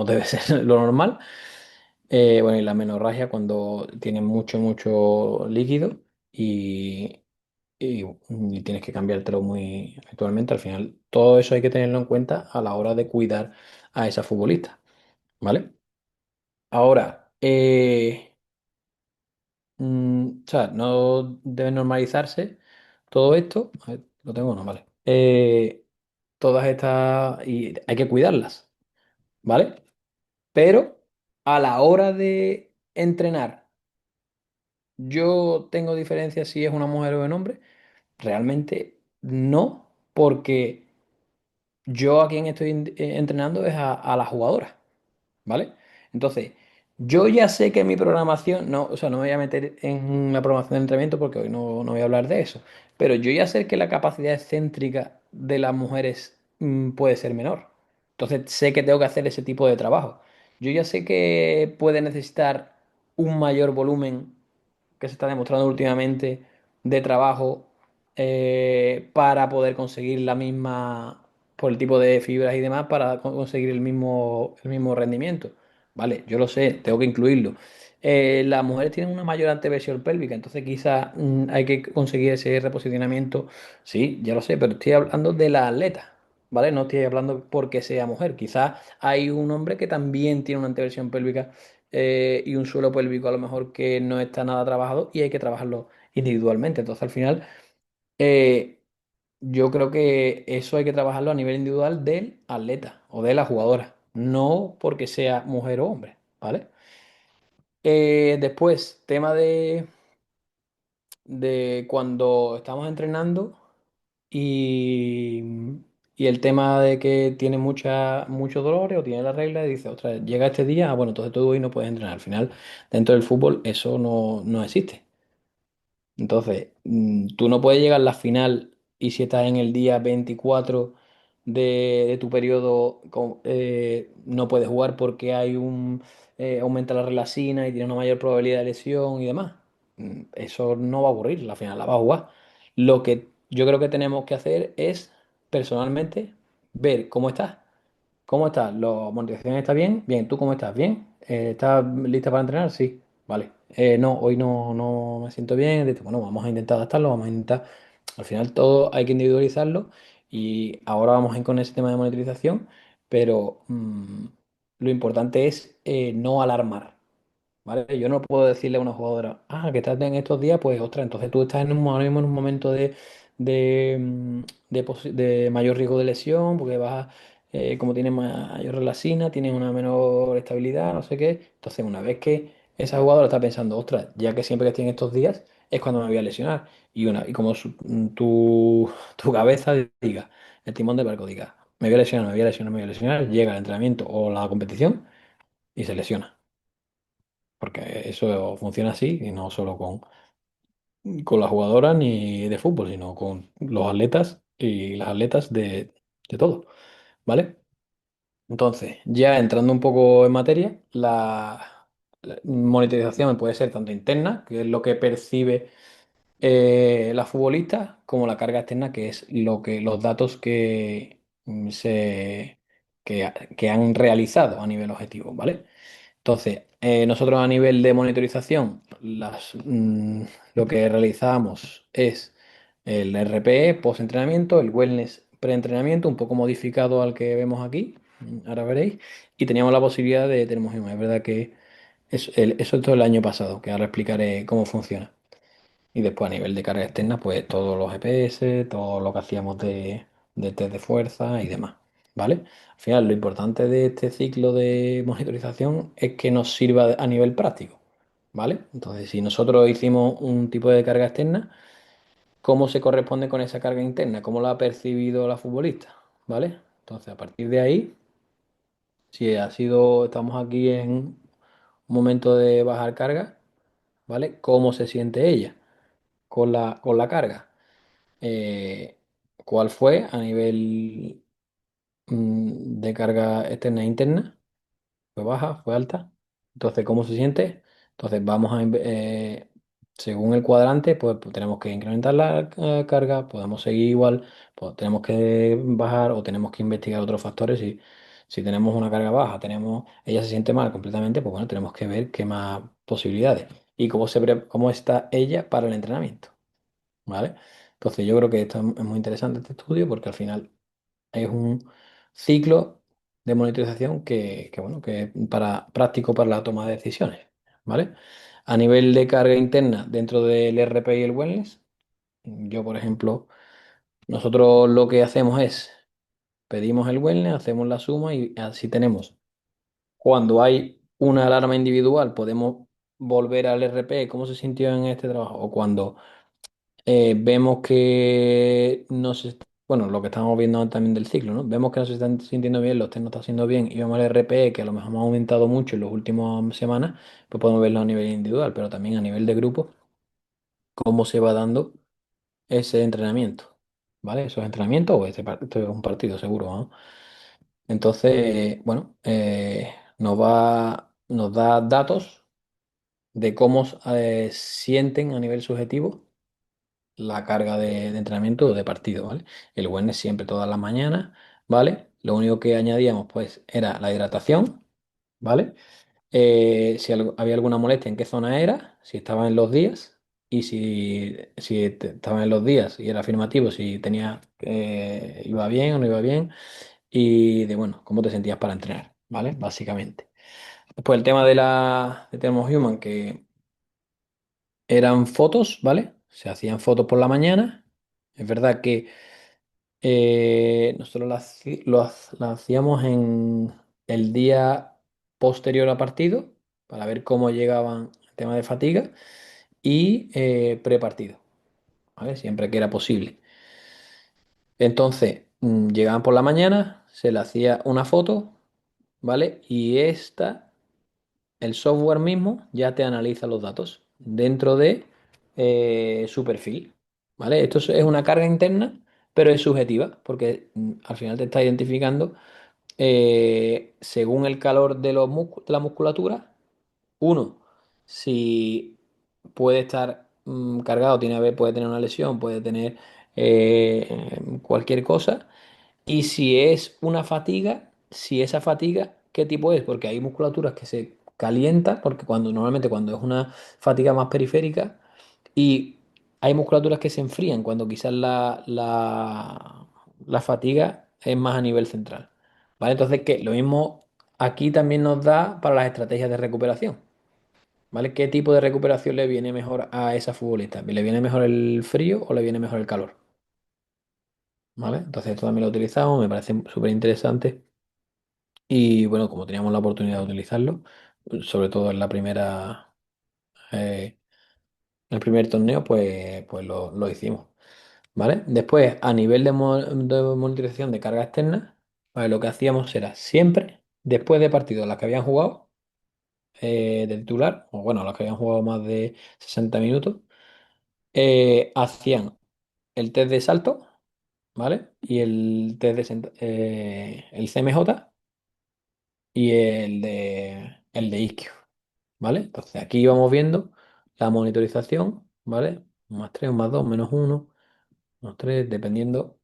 debe ser lo normal. Bueno, y la menorragia cuando tienen mucho líquido y, y tienes que cambiártelo muy habitualmente. Al final, todo eso hay que tenerlo en cuenta a la hora de cuidar a esa futbolista, ¿vale? Ahora, o sea, no debe normalizarse todo esto. A ver, lo tengo, no, vale. Todas estas, y hay que cuidarlas, ¿vale? Pero a la hora de entrenar, yo tengo diferencia si es una mujer o un hombre. Realmente no, porque yo a quien estoy entrenando es a la jugadora, ¿vale? Entonces, yo ya sé que mi programación, no, o sea, no me voy a meter en la programación de entrenamiento porque hoy no voy a hablar de eso, pero yo ya sé que la capacidad excéntrica de las mujeres puede ser menor. Entonces, sé que tengo que hacer ese tipo de trabajo. Yo ya sé que puede necesitar un mayor volumen que se está demostrando últimamente de trabajo para poder conseguir la misma, por el tipo de fibras y demás, para conseguir el mismo rendimiento. Vale, yo lo sé, tengo que incluirlo. Las mujeres tienen una mayor anteversión pélvica, entonces quizás hay que conseguir ese reposicionamiento. Sí, ya lo sé, pero estoy hablando de la atleta, ¿vale? No estoy hablando porque sea mujer. Quizás hay un hombre que también tiene una anteversión pélvica y un suelo pélvico a lo mejor que no está nada trabajado y hay que trabajarlo individualmente. Entonces al final eh, yo creo que eso hay que trabajarlo a nivel individual del atleta o de la jugadora, no porque sea mujer o hombre, ¿vale? Después, tema de cuando estamos entrenando y, y el tema de que tiene muchos dolores o tiene la regla y dice, ostras, llega este día, bueno, entonces tú hoy no puedes entrenar. Al final, dentro del fútbol eso no existe. Entonces, tú no puedes llegar a la final y si estás en el día 24 de tu periodo, no puedes jugar porque aumenta la relacina y tiene una mayor probabilidad de lesión y demás. Eso no va a ocurrir, la final la va a jugar. Lo que yo creo que tenemos que hacer es, personalmente, ver cómo estás. ¿Cómo estás? ¿La monetización está bien? Bien, ¿tú cómo estás? ¿Bien? ¿Estás lista para entrenar? Sí, vale. No, hoy no me siento bien. Bueno, vamos a intentar adaptarlo, vamos a intentar. Al final todo hay que individualizarlo y ahora vamos a ir con ese tema de monetización, pero lo importante es no alarmar. ¿Vale? Yo no puedo decirle a una jugadora, que estás en estos días, pues ostras, entonces tú estás ahora mismo en un momento de, mm, de mayor riesgo de lesión, porque como tienes mayor relacina, tienes una menor estabilidad, no sé qué. Entonces, una vez que esa jugadora está pensando, ostras, ya que siempre que estoy en estos días, es cuando me voy a lesionar. Y como tu cabeza diga, el timón del barco diga, me voy a lesionar, me voy a lesionar, me voy a lesionar, llega el entrenamiento o la competición y se lesiona porque eso funciona así y no solo con las jugadoras ni de fútbol, sino con los atletas y las atletas de todo, ¿vale? Entonces, ya entrando un poco en materia, la monetización puede ser tanto interna, que es lo que percibe la futbolista, como la carga externa, que es los datos que han realizado a nivel objetivo, ¿vale? Entonces, nosotros a nivel de monitorización, lo que realizamos es el RPE post-entrenamiento, el wellness pre-entrenamiento, un poco modificado al que vemos aquí, ahora veréis, y teníamos la posibilidad de termogénesis. Es verdad que eso es todo el año pasado, que ahora explicaré cómo funciona. Y después a nivel de carga externa, pues todos los GPS, todo lo que hacíamos de test de fuerza y demás, ¿vale? Al final, lo importante de este ciclo de monitorización es que nos sirva a nivel práctico, ¿vale? Entonces, si nosotros hicimos un tipo de carga externa, ¿cómo se corresponde con esa carga interna? ¿Cómo la ha percibido la futbolista? ¿Vale? Entonces, a partir de ahí, si estamos aquí en un momento de bajar carga, ¿vale? ¿Cómo se siente ella con la carga? ¿Cuál fue a nivel de carga externa e interna? ¿Fue baja? ¿Fue alta? Entonces, ¿cómo se siente? Entonces, según el cuadrante, pues tenemos que incrementar la carga, podemos seguir igual, pues tenemos que bajar o tenemos que investigar otros factores. Si tenemos una carga baja, ella se siente mal completamente, pues bueno, tenemos que ver qué más posibilidades y cómo está ella para el entrenamiento. ¿Vale? Entonces yo creo que esto es muy interesante este estudio porque al final es un ciclo de monitorización bueno, que es práctico para la toma de decisiones, ¿vale? A nivel de carga interna dentro del RP y el wellness, yo por ejemplo, nosotros lo que hacemos es pedimos el wellness, hacemos la suma y así tenemos. Cuando hay una alarma individual, podemos volver al RP, cómo se sintió en este trabajo, o cuando vemos que no se, bueno, lo que estamos viendo también del ciclo, ¿no? Vemos que no se están sintiendo bien, los test no están haciendo bien y vemos el RPE que a lo mejor hemos aumentado mucho en las últimas semanas, pues podemos verlo a nivel individual, pero también a nivel de grupo, cómo se va dando ese entrenamiento, ¿vale? Esos entrenamientos o esto es un partido seguro, ¿no? Entonces, bueno, nos da datos de cómo sienten a nivel subjetivo la carga de entrenamiento o de partido, ¿vale? El wellness siempre todas las mañanas, ¿vale? Lo único que añadíamos, pues, era la hidratación, ¿vale? había alguna molestia, en qué zona era, si estaba en los días, y si estaba en los días y era afirmativo, si tenía, iba bien o no iba bien, y de, bueno, cómo te sentías para entrenar, ¿vale? Básicamente. Después el tema de Thermo Human, que eran fotos, ¿vale? Se hacían fotos por la mañana. Es verdad que nosotros las hacíamos en el día posterior a partido para ver cómo llegaban el tema de fatiga y prepartido, ¿vale? Siempre que era posible. Entonces, llegaban por la mañana, se le hacía una foto, ¿vale? Y el software mismo ya te analiza los datos dentro de su perfil, ¿vale? Es una carga interna, pero es subjetiva, porque al final te está identificando según el calor de de la musculatura. Uno, si puede estar cargado, puede tener una lesión, puede tener cualquier cosa. Y si es una fatiga, si esa fatiga, ¿qué tipo es? Porque hay musculaturas que se calientan, porque normalmente cuando es una fatiga más periférica, y hay musculaturas que se enfrían cuando quizás la fatiga es más a nivel central. ¿Vale? Entonces, ¿qué? Lo mismo aquí también nos da para las estrategias de recuperación. ¿Vale? ¿Qué tipo de recuperación le viene mejor a esa futbolista? ¿Le viene mejor el frío o le viene mejor el calor? ¿Vale? Entonces, esto también lo utilizamos, me parece súper interesante. Y bueno, como teníamos la oportunidad de utilizarlo, sobre todo en el primer torneo, pues lo hicimos. ¿Vale? Después, a nivel de monitorización de carga externa, pues lo que hacíamos era siempre, después de partidos las que habían jugado de titular, o bueno, los que habían jugado más de 60 minutos, hacían el test de salto, ¿vale? Y el test el CMJ y el de isquio, ¿vale? Entonces aquí íbamos viendo la monitorización, ¿vale? Un más 3, un más 2, menos uno, unos 3, dependiendo,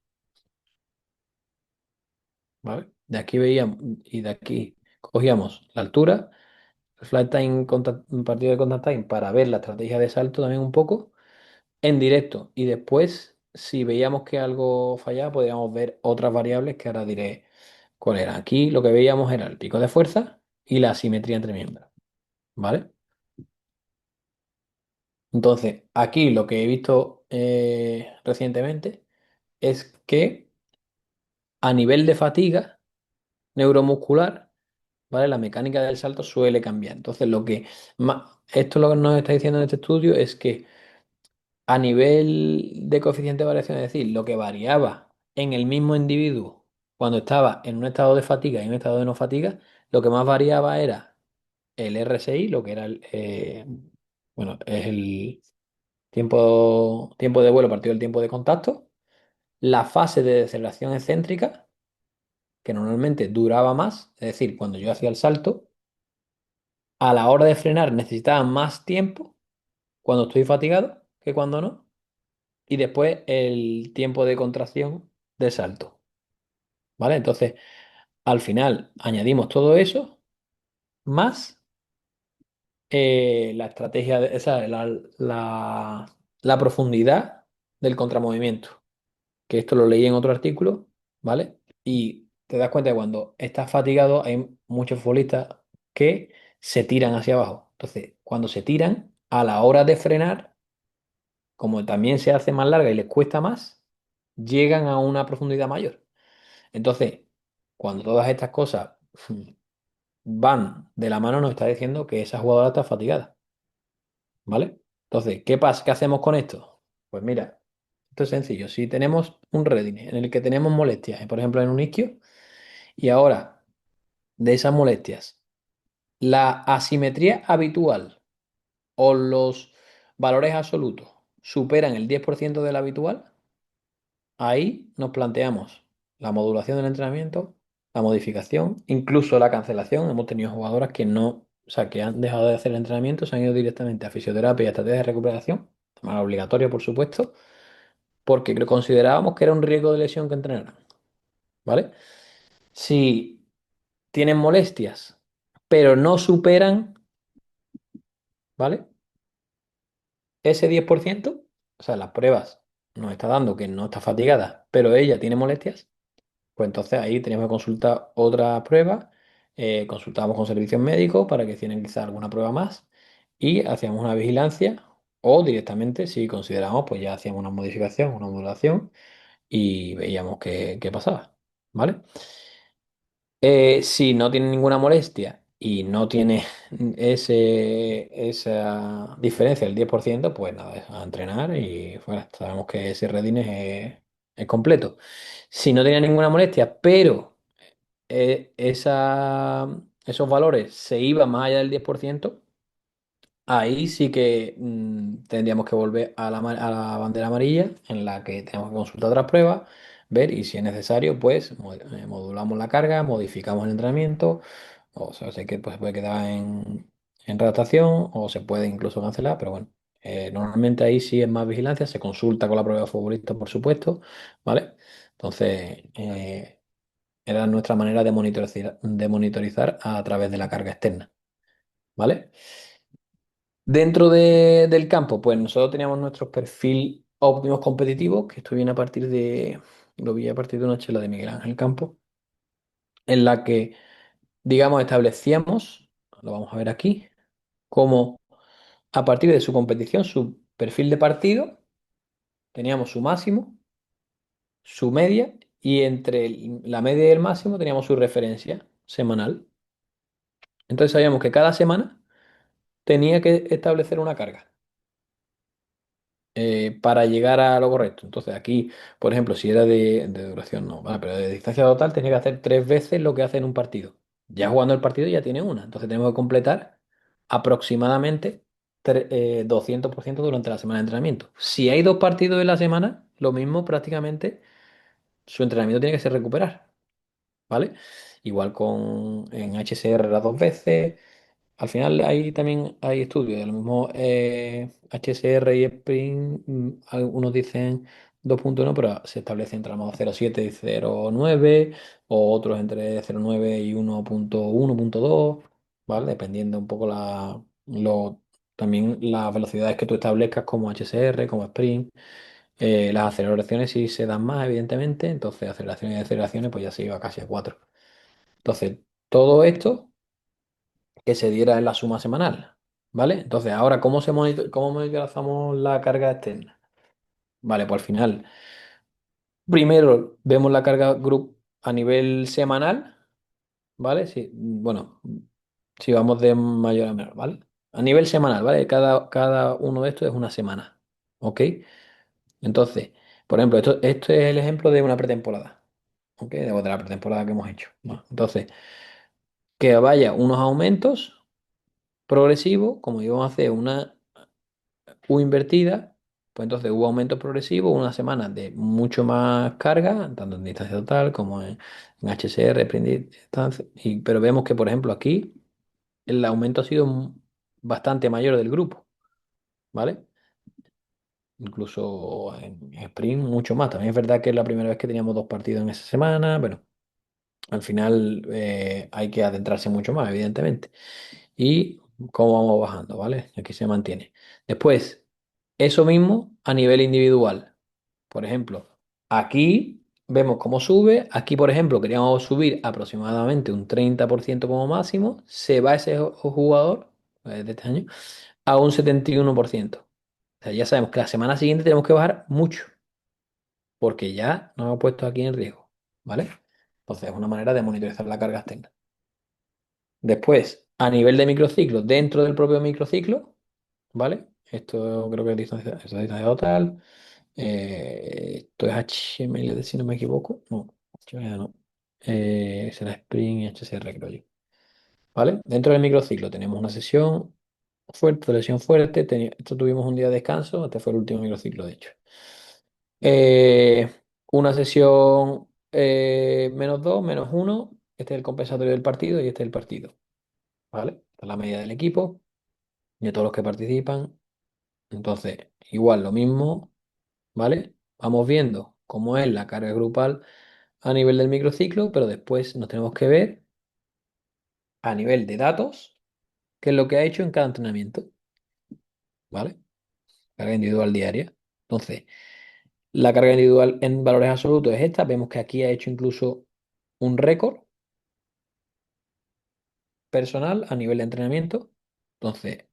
¿vale? De aquí veíamos y de aquí cogíamos la altura, el flight time, un partido de contact time para ver la estrategia de salto también un poco en directo. Y después, si veíamos que algo fallaba, podríamos ver otras variables que ahora diré cuál era. Aquí lo que veíamos era el pico de fuerza y la asimetría entre miembros, ¿vale? Entonces, aquí lo que he visto recientemente es que a nivel de fatiga neuromuscular, ¿vale? La mecánica del salto suele cambiar. Entonces, esto lo que nos está diciendo en este estudio es que a nivel de coeficiente de variación, es decir, lo que variaba en el mismo individuo cuando estaba en un estado de fatiga y en un estado de no fatiga, lo que más variaba era el RSI, lo que era bueno, es el tiempo de vuelo partido del tiempo de contacto, la fase de deceleración excéntrica, que normalmente duraba más, es decir, cuando yo hacía el salto, a la hora de frenar necesitaba más tiempo cuando estoy fatigado que cuando no, y después el tiempo de contracción de salto, ¿vale? Entonces, al final añadimos todo eso más la estrategia, la profundidad del contramovimiento, que esto lo leí en otro artículo, ¿vale? Y te das cuenta que cuando estás fatigado hay muchos futbolistas que se tiran hacia abajo. Entonces, cuando se tiran, a la hora de frenar, como también se hace más larga y les cuesta más, llegan a una profundidad mayor. Entonces, cuando todas estas cosas van de la mano, nos está diciendo que esa jugadora está fatigada, ¿vale? Entonces, ¿qué pasa? ¿Qué hacemos con esto? Pues mira, esto es sencillo. Si tenemos un Redding en el que tenemos molestias, por ejemplo, en un isquio, y ahora de esas molestias, la asimetría habitual o los valores absolutos superan el 10% de la habitual, ahí nos planteamos la modulación del entrenamiento, la modificación, incluso la cancelación. Hemos tenido jugadoras que no, o sea, que han dejado de hacer el entrenamiento, se han ido directamente a fisioterapia y a estrategias de recuperación, de manera obligatoria, por supuesto, porque considerábamos que era un riesgo de lesión que entrenaran, ¿vale? Si tienen molestias, pero no superan, ¿vale? Ese 10%, o sea, las pruebas nos está dando que no está fatigada, pero ella tiene molestias, pues entonces ahí tenemos que consultar otra prueba, consultamos con servicios médicos para que tienen quizá alguna prueba más y hacíamos una vigilancia o directamente, si consideramos, pues ya hacíamos una modificación, una modulación y veíamos qué pasaba, ¿vale? Si no tiene ninguna molestia y no tiene esa diferencia del 10%, pues nada, es a entrenar y fuera. Sabemos que ese readiness es completo. Si no tenía ninguna molestia, pero esos valores se iban más allá del 10%, ahí sí que tendríamos que volver a la bandera amarilla, en la que tenemos que consultar otras pruebas, ver y si es necesario, pues modulamos la carga, modificamos el entrenamiento, o sea, sé que pues, se puede quedar en redactación o se puede incluso cancelar, pero bueno, normalmente ahí sí es más vigilancia, se consulta con la prueba de futbolista, por supuesto, ¿vale? Entonces, era nuestra manera de monitorizar a través de la carga externa, ¿vale? Dentro del campo, pues nosotros teníamos nuestro perfil óptimos competitivos, que esto viene a partir lo vi a partir de una charla de Miguel Ángel Campo, en la que, digamos, establecíamos, lo vamos a ver aquí, como a partir de su competición, su perfil de partido, teníamos su máximo, su media, y entre la media y el máximo teníamos su referencia semanal. Entonces sabíamos que cada semana tenía que establecer una carga para llegar a lo correcto. Entonces aquí, por ejemplo, si era de duración, no, vale, pero de distancia total tenía que hacer 3 veces lo que hace en un partido. Ya jugando el partido ya tiene una. Entonces tenemos que completar aproximadamente 200% durante la semana de entrenamiento. Si hay 2 partidos en la semana, lo mismo prácticamente su entrenamiento tiene que ser recuperar, ¿vale? Igual en HCR las 2 veces. Al final ahí también hay estudios, de lo mismo HSR y Spring, algunos dicen 2.1, pero se establece entre a lo mejor 0.7 y 0.9, o otros entre 0.9 y 1.1.2, ¿vale? Dependiendo un poco también las velocidades que tú establezcas como HSR, como Spring. Las aceleraciones sí se dan más, evidentemente, entonces aceleraciones y deceleraciones pues ya se iba casi a 4. Entonces, todo esto que se diera en la suma semanal, ¿vale? Entonces, ahora, ¿cómo monitorizamos la carga externa? Vale, pues al final, primero vemos la carga group a nivel semanal, ¿vale? Sí, bueno, si vamos de mayor a menor, ¿vale? A nivel semanal, ¿vale? Cada uno de estos es una semana, ¿ok? Entonces, por ejemplo, esto es el ejemplo de una pretemporada, ¿ok? De la pretemporada que hemos hecho, ¿no? Entonces, que vaya unos aumentos progresivos, como íbamos a hacer una U invertida, pues entonces hubo aumento progresivo, una semana de mucho más carga, tanto en distancia total como en HCR, sprint distancia, pero vemos que, por ejemplo, aquí el aumento ha sido bastante mayor del grupo, ¿vale? Incluso en sprint mucho más. También es verdad que es la primera vez que teníamos 2 partidos en esa semana, pero al final hay que adentrarse mucho más, evidentemente. Y cómo vamos bajando, ¿vale? Aquí se mantiene. Después, eso mismo a nivel individual. Por ejemplo, aquí vemos cómo sube. Aquí, por ejemplo, queríamos subir aproximadamente un 30% como máximo. Se va ese jugador de este año a un 71%. O sea, ya sabemos que la semana siguiente tenemos que bajar mucho porque ya nos hemos puesto aquí en riesgo, ¿vale? Entonces, es una manera de monitorizar la carga externa. Después, a nivel de microciclo, dentro del propio microciclo, ¿vale? Esto creo que es distancia total. Esto es HML, si no me equivoco. No, HML no. Será Spring y HCR, creo yo. ¿Vale? Dentro del microciclo tenemos una sesión fuerte, lesión fuerte. Esto tuvimos un día de descanso. Este fue el último microciclo, de hecho. Eh, una sesión -2, -1. Este es el compensatorio del partido y este es el partido. ¿Vale? Esta es la medida del equipo y de todos los que participan. Entonces, igual lo mismo, ¿vale? Vamos viendo cómo es la carga grupal a nivel del microciclo, pero después nos tenemos que ver a nivel de datos qué es lo que ha hecho en cada entrenamiento, ¿vale? Carga individual diaria. Entonces, la carga individual en valores absolutos es esta. Vemos que aquí ha hecho incluso un récord personal a nivel de entrenamiento. Entonces,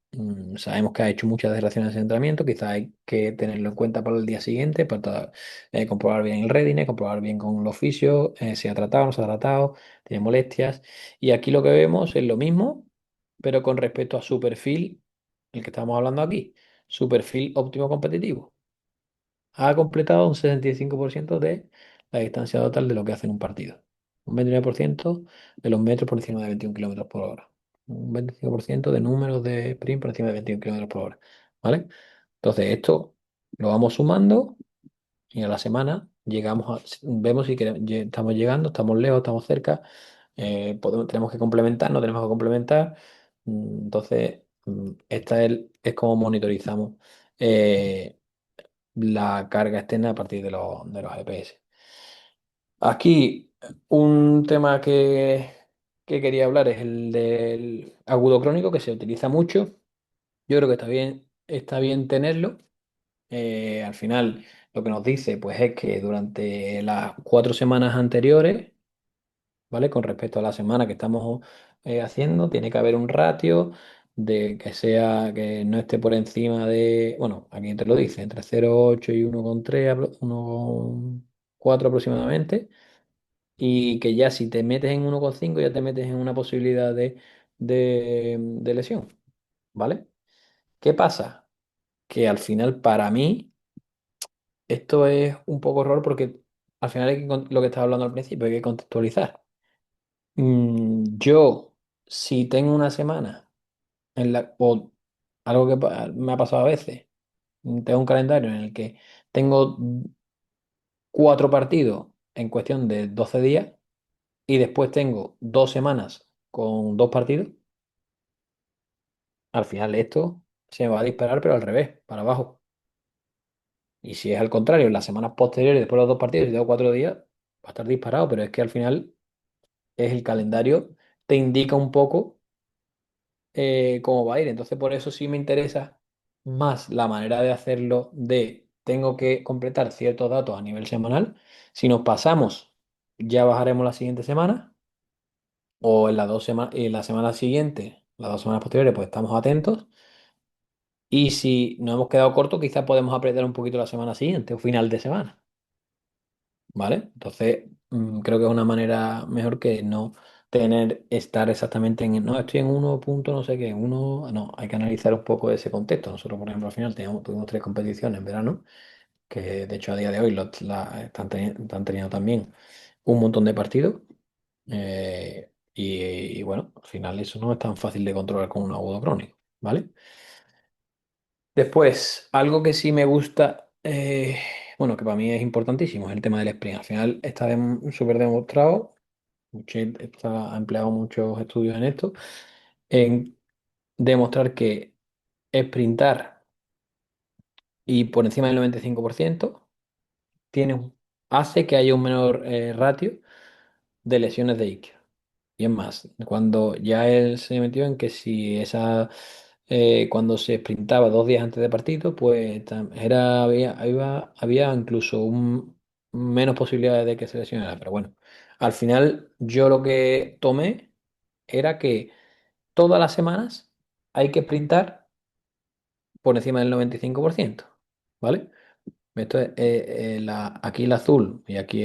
sabemos que ha hecho muchas desgraciadas de entrenamiento. Quizá hay que tenerlo en cuenta para el día siguiente, para comprobar bien el readiness, comprobar bien con los fisios, si ha tratado, no se ha tratado, tiene molestias. Y aquí lo que vemos es lo mismo, pero con respecto a su perfil, el que estamos hablando aquí, su perfil óptimo competitivo. Ha completado un 65% de la distancia total de lo que hace en un partido. Un 29% de los metros por encima de 21 kilómetros por hora. Un 25% de números de sprint por encima de 21 kilómetros por hora. ¿Vale? Entonces, esto lo vamos sumando y a la semana vemos si estamos llegando, estamos lejos, estamos cerca. Tenemos que complementar, no tenemos que complementar. Entonces, esta es como monitorizamos. eh, la carga externa a partir de los GPS. Aquí un tema que quería hablar es el del agudo crónico, que se utiliza mucho. Yo creo que está bien tenerlo. Al final, lo que nos dice pues, es que durante las 4 semanas anteriores, ¿vale? Con respecto a la semana que estamos haciendo, tiene que haber un ratio de que no esté por encima de, bueno, aquí te lo dice, entre 0,8 y 1,3, 1,4 aproximadamente, y que ya si te metes en 1,5 ya te metes en una posibilidad de lesión, ¿vale? ¿Qué pasa? Que al final para mí esto es un poco error porque al final lo que estaba hablando al principio hay que contextualizar. Yo, si tengo una semana o algo que me ha pasado a veces, tengo un calendario en el que tengo 4 partidos en cuestión de 12 días y después tengo 2 semanas con 2 partidos, al final esto se me va a disparar, pero al revés, para abajo. Y si es al contrario, en las semanas posteriores, después de los 2 partidos, si tengo 4 días, va a estar disparado, pero es que al final es el calendario, te indica un poco cómo va a ir. Entonces, por eso sí me interesa más la manera de hacerlo de tengo que completar ciertos datos a nivel semanal. Si nos pasamos, ya bajaremos la siguiente semana o en en la semana siguiente, las 2 semanas posteriores, pues estamos atentos. Y si nos hemos quedado cortos, quizás podemos apretar un poquito la semana siguiente o final de semana. ¿Vale? Entonces, creo que es una manera mejor que no estar exactamente no, estoy en 1 punto no sé qué, no, hay que analizar un poco ese contexto. Nosotros, por ejemplo, al final tuvimos 3 competiciones en verano, que de hecho a día de hoy están teniendo también un montón de partidos. Y bueno, al final eso no es tan fácil de controlar con un agudo crónico, ¿vale? Después, algo que sí me gusta, bueno, que para mí es importantísimo, es el tema del sprint. Al final está súper demostrado, ha empleado muchos estudios en esto, en demostrar que sprintar y por encima del 95% tiene, hace que haya un menor ratio de lesiones de isquio. Y es más, cuando ya él se metió en que si cuando se sprintaba 2 días antes de partido, pues había incluso menos posibilidades de que se lesionara. Pero bueno, al final yo lo que tomé era que todas las semanas hay que sprintar por encima del 95%, ¿vale? Esto es, aquí el azul y aquí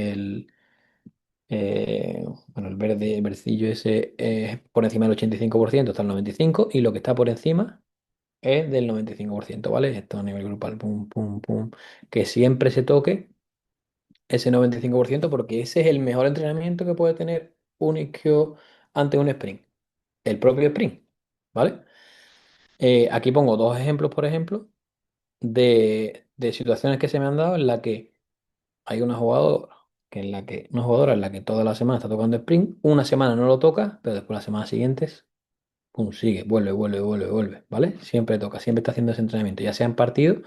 bueno, el verde, el verdecillo ese es por encima del 85%, está el 95%, y lo que está por encima es del 95%, ¿vale? Esto a nivel grupal, pum, pum, pum. Que siempre se toque ese 95% porque ese es el mejor entrenamiento que puede tener un isquio ante un sprint, el propio sprint, ¿vale? Aquí pongo 2 ejemplos, por ejemplo, de situaciones que se me han dado en la que hay una jugadora en la que toda la semana está tocando sprint, una semana no lo toca, pero después las semanas siguientes, pum, sigue, vuelve, vuelve, vuelve, vuelve, ¿vale? Siempre toca, siempre está haciendo ese entrenamiento, ya sea en partido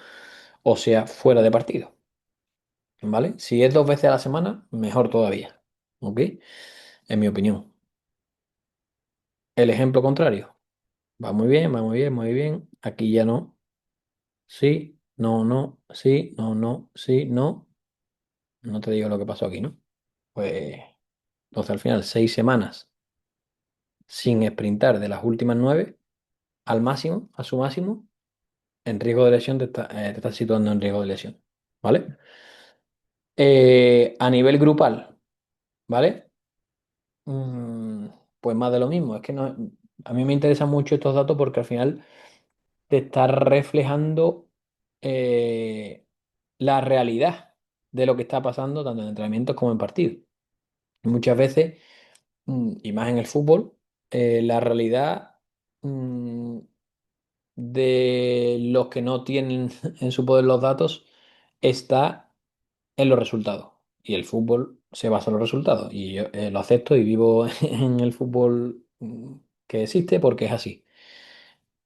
o sea fuera de partido, ¿vale? Si es 2 veces a la semana, mejor todavía, ¿ok? En mi opinión. el ejemplo contrario. Va muy bien, va muy bien, muy bien. Aquí ya no. Sí, no, no, sí, no, no, sí, no. No te digo lo que pasó aquí, ¿no? Pues entonces al final 6 semanas sin sprintar de las últimas 9 al máximo, a su máximo, en riesgo de lesión te estás situando en riesgo de lesión. ¿Vale? A nivel grupal, ¿vale? Mm, pues más de lo mismo. Es que no, a mí me interesan mucho estos datos porque al final te está reflejando la realidad de lo que está pasando tanto en entrenamientos como en partidos. Muchas veces, y más en el fútbol, la realidad mm, de los que no tienen en su poder los datos está en los resultados. Y el fútbol se basa en los resultados. Y yo lo acepto y vivo en el fútbol que existe porque es así.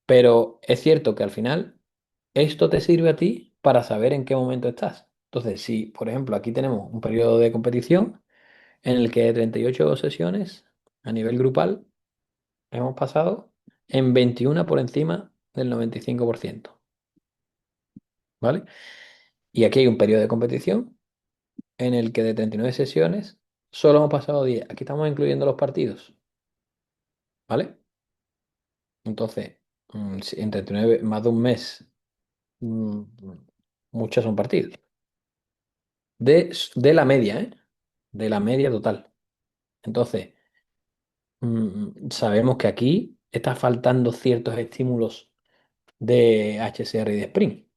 Pero es cierto que al final esto te sirve a ti para saber en qué momento estás. Entonces, si, por ejemplo, aquí tenemos un periodo de competición en el que de 38 sesiones a nivel grupal hemos pasado en 21 por encima del 95%, ¿vale? Y aquí hay un periodo de competición en el que de 39 sesiones solo hemos pasado 10. Aquí estamos incluyendo los partidos, ¿vale? Entonces, si en 39, más de un mes, mm, muchos son partidos. De la media, ¿eh? De la media total. Entonces, sabemos que aquí está faltando ciertos estímulos de HCR y de Sprint.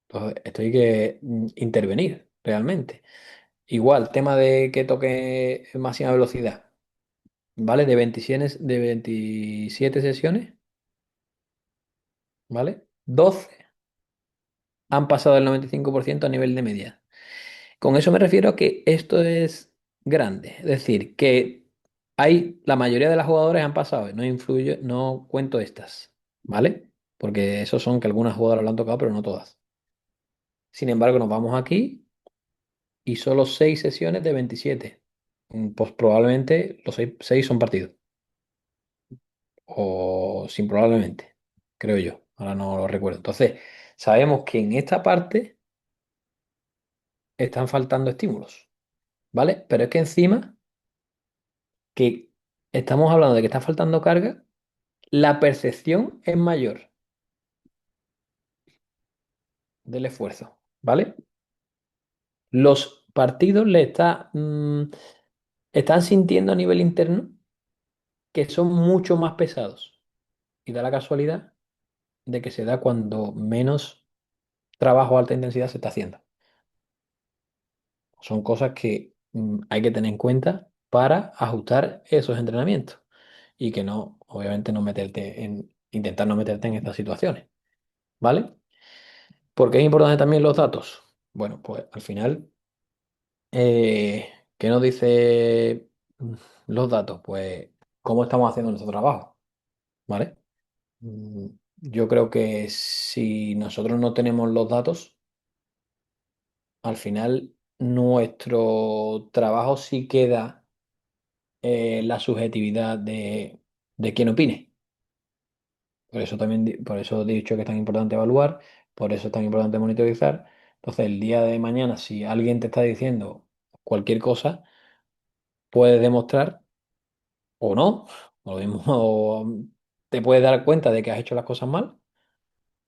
Entonces, esto hay que intervenir realmente. Igual, tema de que toque máxima velocidad, ¿vale? De 27 sesiones, ¿vale? 12 han pasado el 95% a nivel de media. Con eso me refiero a que esto es grande. Es decir, que la mayoría de las jugadores han pasado. No influye, no cuento estas, ¿vale? Porque esos son que algunas jugadoras lo han tocado, pero no todas. Sin embargo, nos vamos aquí y solo 6 sesiones de 27. Pues probablemente los 6 son partidos. O sin probablemente, creo yo. Ahora no lo recuerdo. Entonces, sabemos que en esta parte están faltando estímulos, ¿vale? Pero es que encima que estamos hablando de que está faltando carga, la percepción es mayor del esfuerzo, ¿vale? Los partidos están sintiendo a nivel interno que son mucho más pesados. Y da la casualidad de que se da cuando menos trabajo a alta intensidad se está haciendo. Son cosas que hay que tener en cuenta para ajustar esos entrenamientos y que no, obviamente, intentar no meterte en estas situaciones, ¿vale? Porque es importante también los datos. Bueno, pues al final, ¿qué nos dice los datos? Pues cómo estamos haciendo nuestro trabajo, ¿vale? Mm, Yo creo que si nosotros no tenemos los datos, al final nuestro trabajo sí queda la subjetividad de quien opine. Por eso también, por eso he dicho que es tan importante evaluar, por eso es tan importante monitorizar. Entonces, el día de mañana, si alguien te está diciendo cualquier cosa, puedes demostrar o no, o lo mismo, o te puedes dar cuenta de que has hecho las cosas mal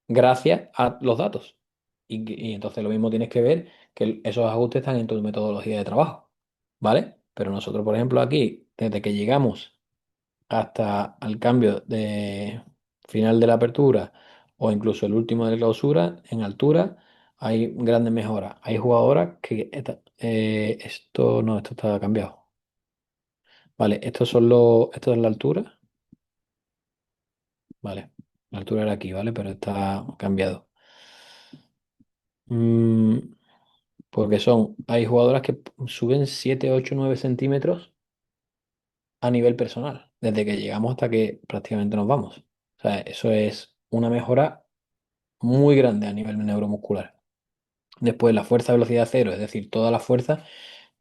gracias a los datos. Y entonces lo mismo tienes que ver que esos ajustes están en tu metodología de trabajo, ¿vale? Pero nosotros, por ejemplo, aquí, desde que llegamos hasta el cambio de final de la apertura o incluso el último de clausura, en altura hay grandes mejoras. Hay jugadoras que esto no, esto está cambiado. Vale, esto es la altura. Vale, la altura era aquí, ¿vale? Pero está cambiado. Mm, Porque hay jugadoras que suben 7 8 9 centímetros a nivel personal, desde que llegamos hasta que prácticamente nos vamos. O sea, eso es una mejora muy grande a nivel neuromuscular. Después la fuerza velocidad cero, es decir, toda la fuerza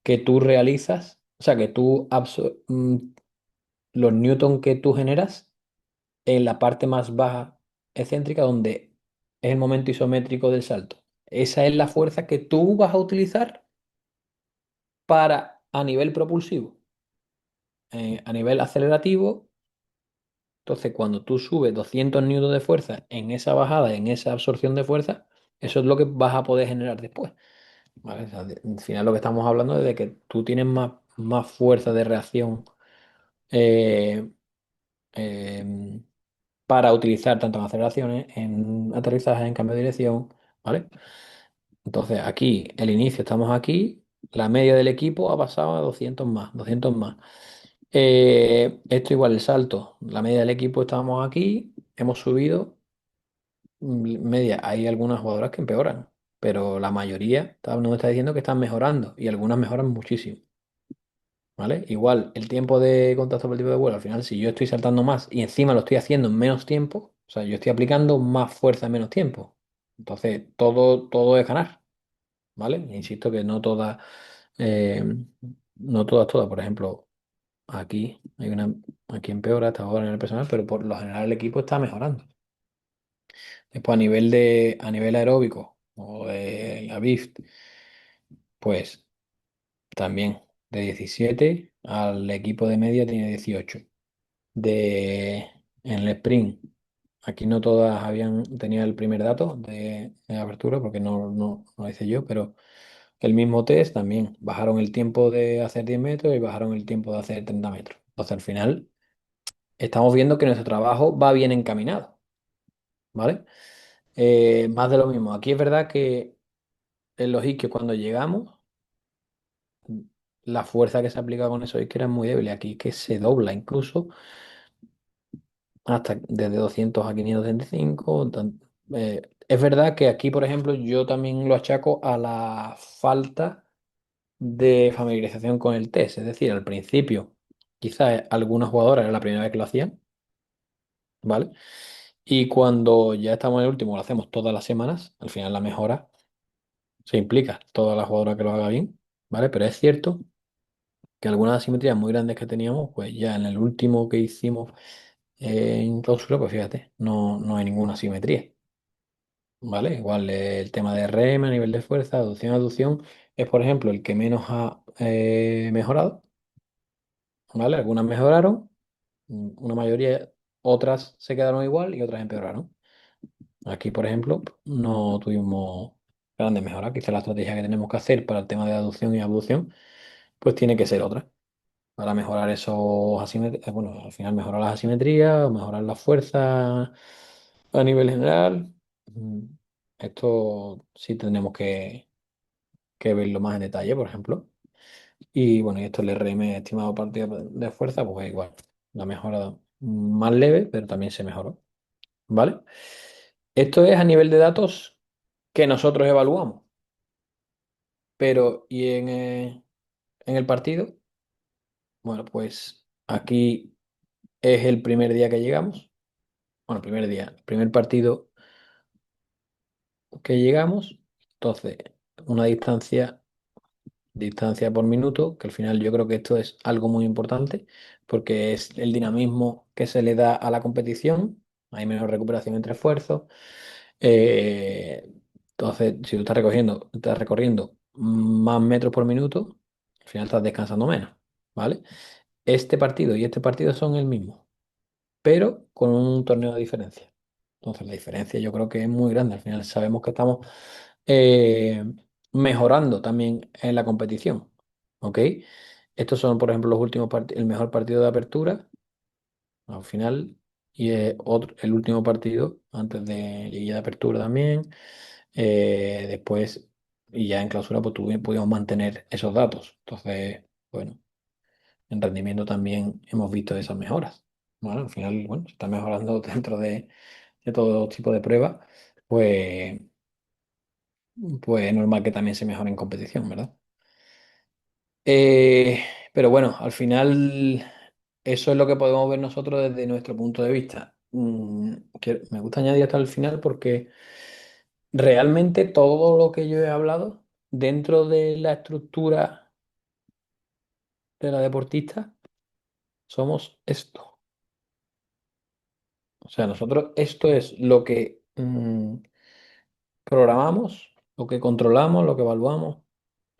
que tú realizas, o sea, que tú los newton que tú generas en la parte más baja excéntrica, donde es el momento isométrico del salto. Esa es la fuerza que tú vas a utilizar para, a nivel propulsivo. A nivel acelerativo, entonces cuando tú subes 200 newtons de fuerza en esa bajada, en esa absorción de fuerza, eso es lo que vas a poder generar después. ¿Vale? O sea, al final lo que estamos hablando es de que tú tienes más fuerza de reacción eh, em, para utilizar tanto en aceleraciones, en aterrizaje, en cambio de dirección, ¿vale? Entonces aquí, el inicio, estamos aquí, la media del equipo ha pasado a 200 más, 200 más. Esto igual, el salto, la media del equipo estábamos aquí, hemos subido media. Hay algunas jugadoras que empeoran, pero la mayoría nos está diciendo que están mejorando y algunas mejoran muchísimo. ¿Vale? Igual, el tiempo de contacto por el tipo de vuelo, al final, si yo estoy saltando más y encima lo estoy haciendo en menos tiempo, o sea, yo estoy aplicando más fuerza en menos tiempo. Entonces, todo es ganar, ¿vale? Insisto que eh, no todas. Por ejemplo, aquí empeora, está ahora en el personal, pero por lo general el equipo está mejorando. Después, a nivel aeróbico o de la BIFT, pues también de 17 al equipo de media tiene 18. En el sprint. Aquí no todas habían tenido el primer dato de apertura porque no lo hice yo, pero el mismo test también bajaron el tiempo de hacer 10 metros y bajaron el tiempo de hacer 30 metros. Entonces al final estamos viendo que nuestro trabajo va bien encaminado, ¿vale? Más de lo mismo. Aquí es verdad que en los isquios cuando llegamos, la fuerza que se aplica con esos isquios era muy débil. Aquí que se dobla incluso hasta desde 200 a 535. Es verdad que aquí, por ejemplo, yo también lo achaco a la falta de familiarización con el test. Es decir, al principio, quizás algunas jugadoras era la primera vez que lo hacían, ¿vale? Y cuando ya estamos en el último, lo hacemos todas las semanas, al final la mejora se implica toda la jugadora que lo haga bien, ¿vale? Pero es cierto que algunas asimetrías muy grandes que teníamos, pues ya en el último que hicimos en clausura, pues fíjate, no hay ninguna asimetría. ¿Vale? Igual el tema de RM a nivel de fuerza, aducción, es por ejemplo el que menos ha mejorado, ¿vale? Algunas mejoraron, una mayoría, otras se quedaron igual y otras empeoraron. Aquí, por ejemplo, no tuvimos grandes mejoras. Quizá la estrategia que tenemos que hacer para el tema de aducción y abducción, pues tiene que ser otra. Para mejorar esos asimetrías, bueno, al final mejorar las asimetrías, mejorar la fuerza a nivel general. Mm, Esto sí tenemos que verlo más en detalle, por ejemplo. Y bueno, y esto el RM estimado partido de fuerza, pues igual, la mejora más leve, pero también se mejoró, ¿vale? Esto es a nivel de datos que nosotros evaluamos, pero ¿y en el partido? Bueno, pues aquí es el primer día que llegamos, bueno, primer día, primer partido que llegamos, entonces una distancia por minuto, que al final yo creo que esto es algo muy importante porque es el dinamismo que se le da a la competición, hay menos recuperación entre esfuerzos. eh, entonces, si tú estás recorriendo más metros por minuto, al final estás descansando menos, ¿vale? Este partido y este partido son el mismo, pero con un torneo de diferencia. Entonces, la diferencia yo creo que es muy grande. Al final sabemos que estamos eh, mejorando también en la competición. ¿Ok? Estos son, por ejemplo, los últimos el mejor partido de apertura al final y el último partido antes de Liga de Apertura también. Después, y ya en clausura, pues pudimos mantener esos datos. Entonces, bueno, en rendimiento también hemos visto esas mejoras. Bueno, al final, bueno, se está mejorando dentro de todo tipo de pruebas, pues, pues es normal que también se mejore en competición, ¿verdad? Eh, pero bueno, al final eso es lo que podemos ver nosotros desde nuestro punto de vista. Que me gusta añadir hasta el final porque realmente todo lo que yo he hablado dentro de la estructura de la deportista somos esto. O sea, nosotros esto es lo que programamos, lo que controlamos, lo que evaluamos.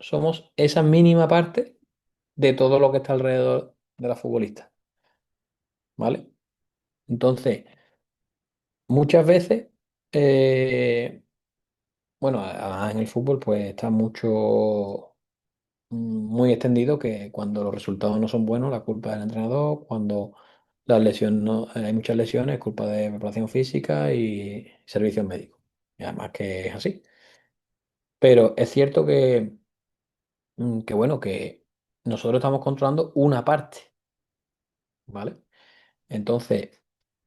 Somos esa mínima parte de todo lo que está alrededor de la futbolista, ¿vale? Entonces, muchas veces, eh, bueno, además en el fútbol pues está mucho, muy extendido que cuando los resultados no son buenos, la culpa del entrenador, cuando las lesiones no, hay muchas lesiones, culpa de preparación física y servicios médicos. Y además que es así. Pero es cierto que bueno, que nosotros estamos controlando una parte, ¿vale? Entonces,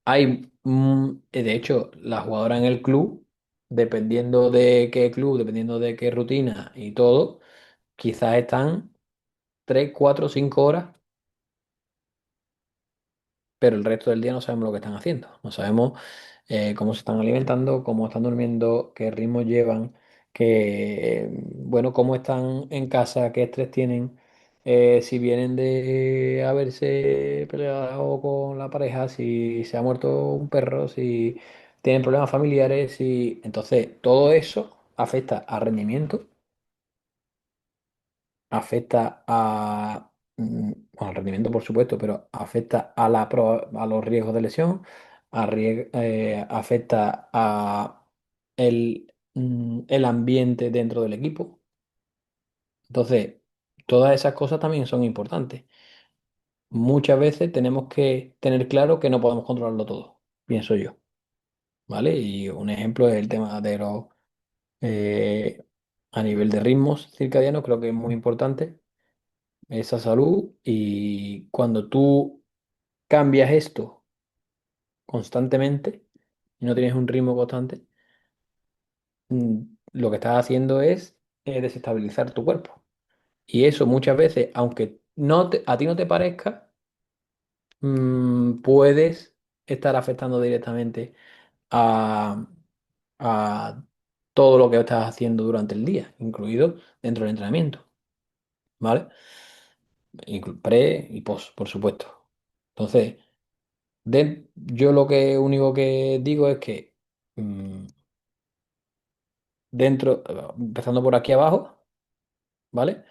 hay, de hecho, la jugadora en el club, dependiendo de qué club, dependiendo de qué rutina y todo, quizás están 3 4 5 horas, pero el resto del día no sabemos lo que están haciendo. No sabemos cómo se están alimentando, cómo están durmiendo, qué ritmo llevan, bueno, cómo están en casa, qué estrés tienen, si vienen de haberse peleado con la pareja, si se ha muerto un perro, si tienen problemas familiares, si... Entonces, todo eso afecta al rendimiento, afecta bueno, al rendimiento, por supuesto, pero afecta a, a los riesgos de lesión, afecta a el ambiente dentro del equipo. Entonces, todas esas cosas también son importantes. Muchas veces tenemos que tener claro que no podemos controlarlo todo, pienso yo, ¿vale? Y un ejemplo es el tema de los... eh, a nivel de ritmos circadianos, creo que es muy importante esa salud, y cuando tú cambias esto constantemente y no tienes un ritmo constante, lo que estás haciendo es desestabilizar tu cuerpo. Y eso muchas veces, aunque a ti no te parezca, puedes estar afectando directamente a, a todo lo que estás haciendo durante el día, incluido dentro del entrenamiento, ¿vale? Pre y post, por supuesto. Entonces, yo lo que único que digo es que mm, dentro, empezando por aquí abajo, ¿vale?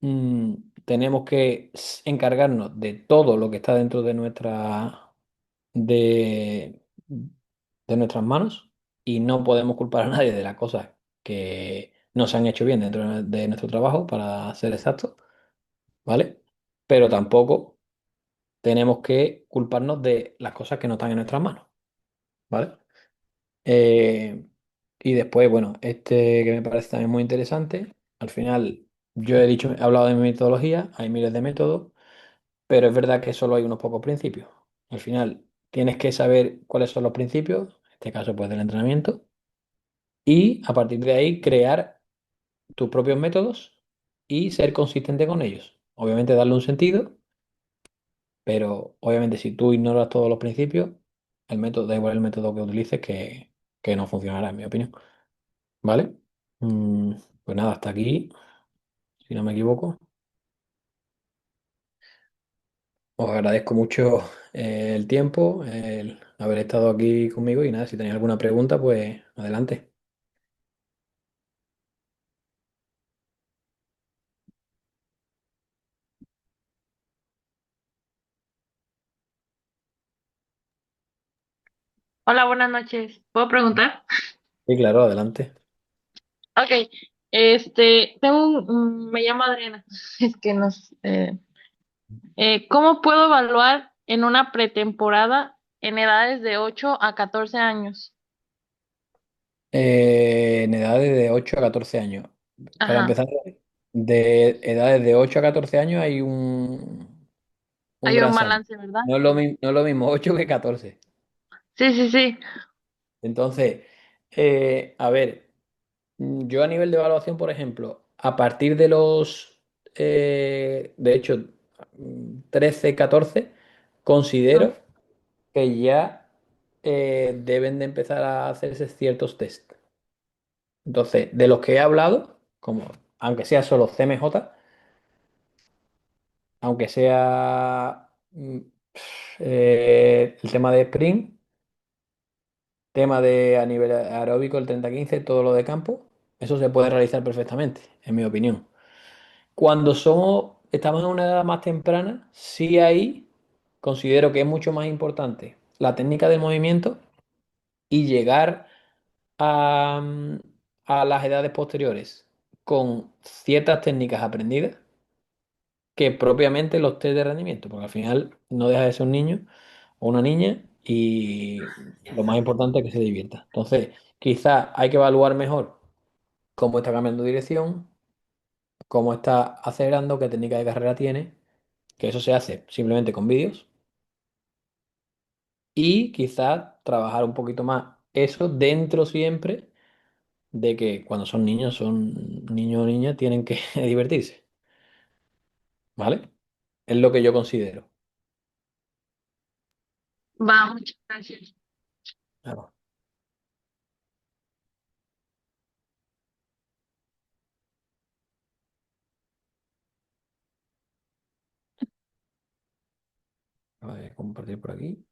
Mm, tenemos que encargarnos de todo lo que está dentro de, de nuestras manos, y no podemos culpar a nadie de las cosas que no se han hecho bien dentro de nuestro trabajo, para ser exactos, ¿vale? Pero tampoco tenemos que culparnos de las cosas que no están en nuestras manos, ¿vale? Eh, y después, bueno, este que me parece también muy interesante. Al final, yo he dicho, he hablado de mi metodología, hay miles de métodos, pero es verdad que solo hay unos pocos principios. Al final, tienes que saber cuáles son los principios, en este caso, pues del entrenamiento, y a partir de ahí crear tus propios métodos y ser consistente con ellos. Obviamente, darle un sentido, pero obviamente, si tú ignoras todos los principios, el método, da igual el método que utilices, que no funcionará, en mi opinión. ¿Vale? Mm, pues nada, hasta aquí, si no me equivoco. Os agradezco mucho el tiempo, el haber estado aquí conmigo, y nada, si tenéis alguna pregunta, pues adelante. Hola, buenas noches. ¿Puedo preguntar? Sí, claro, adelante. Ok, me llamo Adriana. Es que ¿cómo puedo evaluar en una pretemporada en edades de 8 a 14 años? En edades de 8 a 14 años. Para Ajá, empezar, de edades de 8 a 14 años hay un hay gran un salto. balance, ¿verdad? No es lo mismo 8 que 14. Sí, sí, sí. Entonces, a ver. Yo a nivel de evaluación, por ejemplo, a partir de de hecho, 13 14, Ah, considero que ya deben de empezar a hacerse ciertos test. Entonces, de los que he hablado, como aunque sea solo CMJ, aunque sea Mm, el tema de sprint, tema de a nivel aeróbico, el 30-15, todo lo de campo, eso se puede realizar perfectamente, en mi opinión. Cuando estamos en una edad más temprana, sí ahí considero que es mucho más importante la técnica del movimiento y llegar a, a las edades posteriores con ciertas técnicas aprendidas que propiamente los test de rendimiento, porque al final no deja de ser un niño o una niña y lo más importante es que se divierta. Entonces, quizás hay que evaluar mejor cómo está cambiando de dirección, cómo está acelerando, qué técnica de carrera tiene, que eso se hace simplemente con vídeos y quizás trabajar un poquito más eso dentro siempre de que cuando son niños o niñas, tienen que divertirse, ¿vale? Es lo que yo considero. Va, muchas gracias. Claro. A ver, compartir por aquí.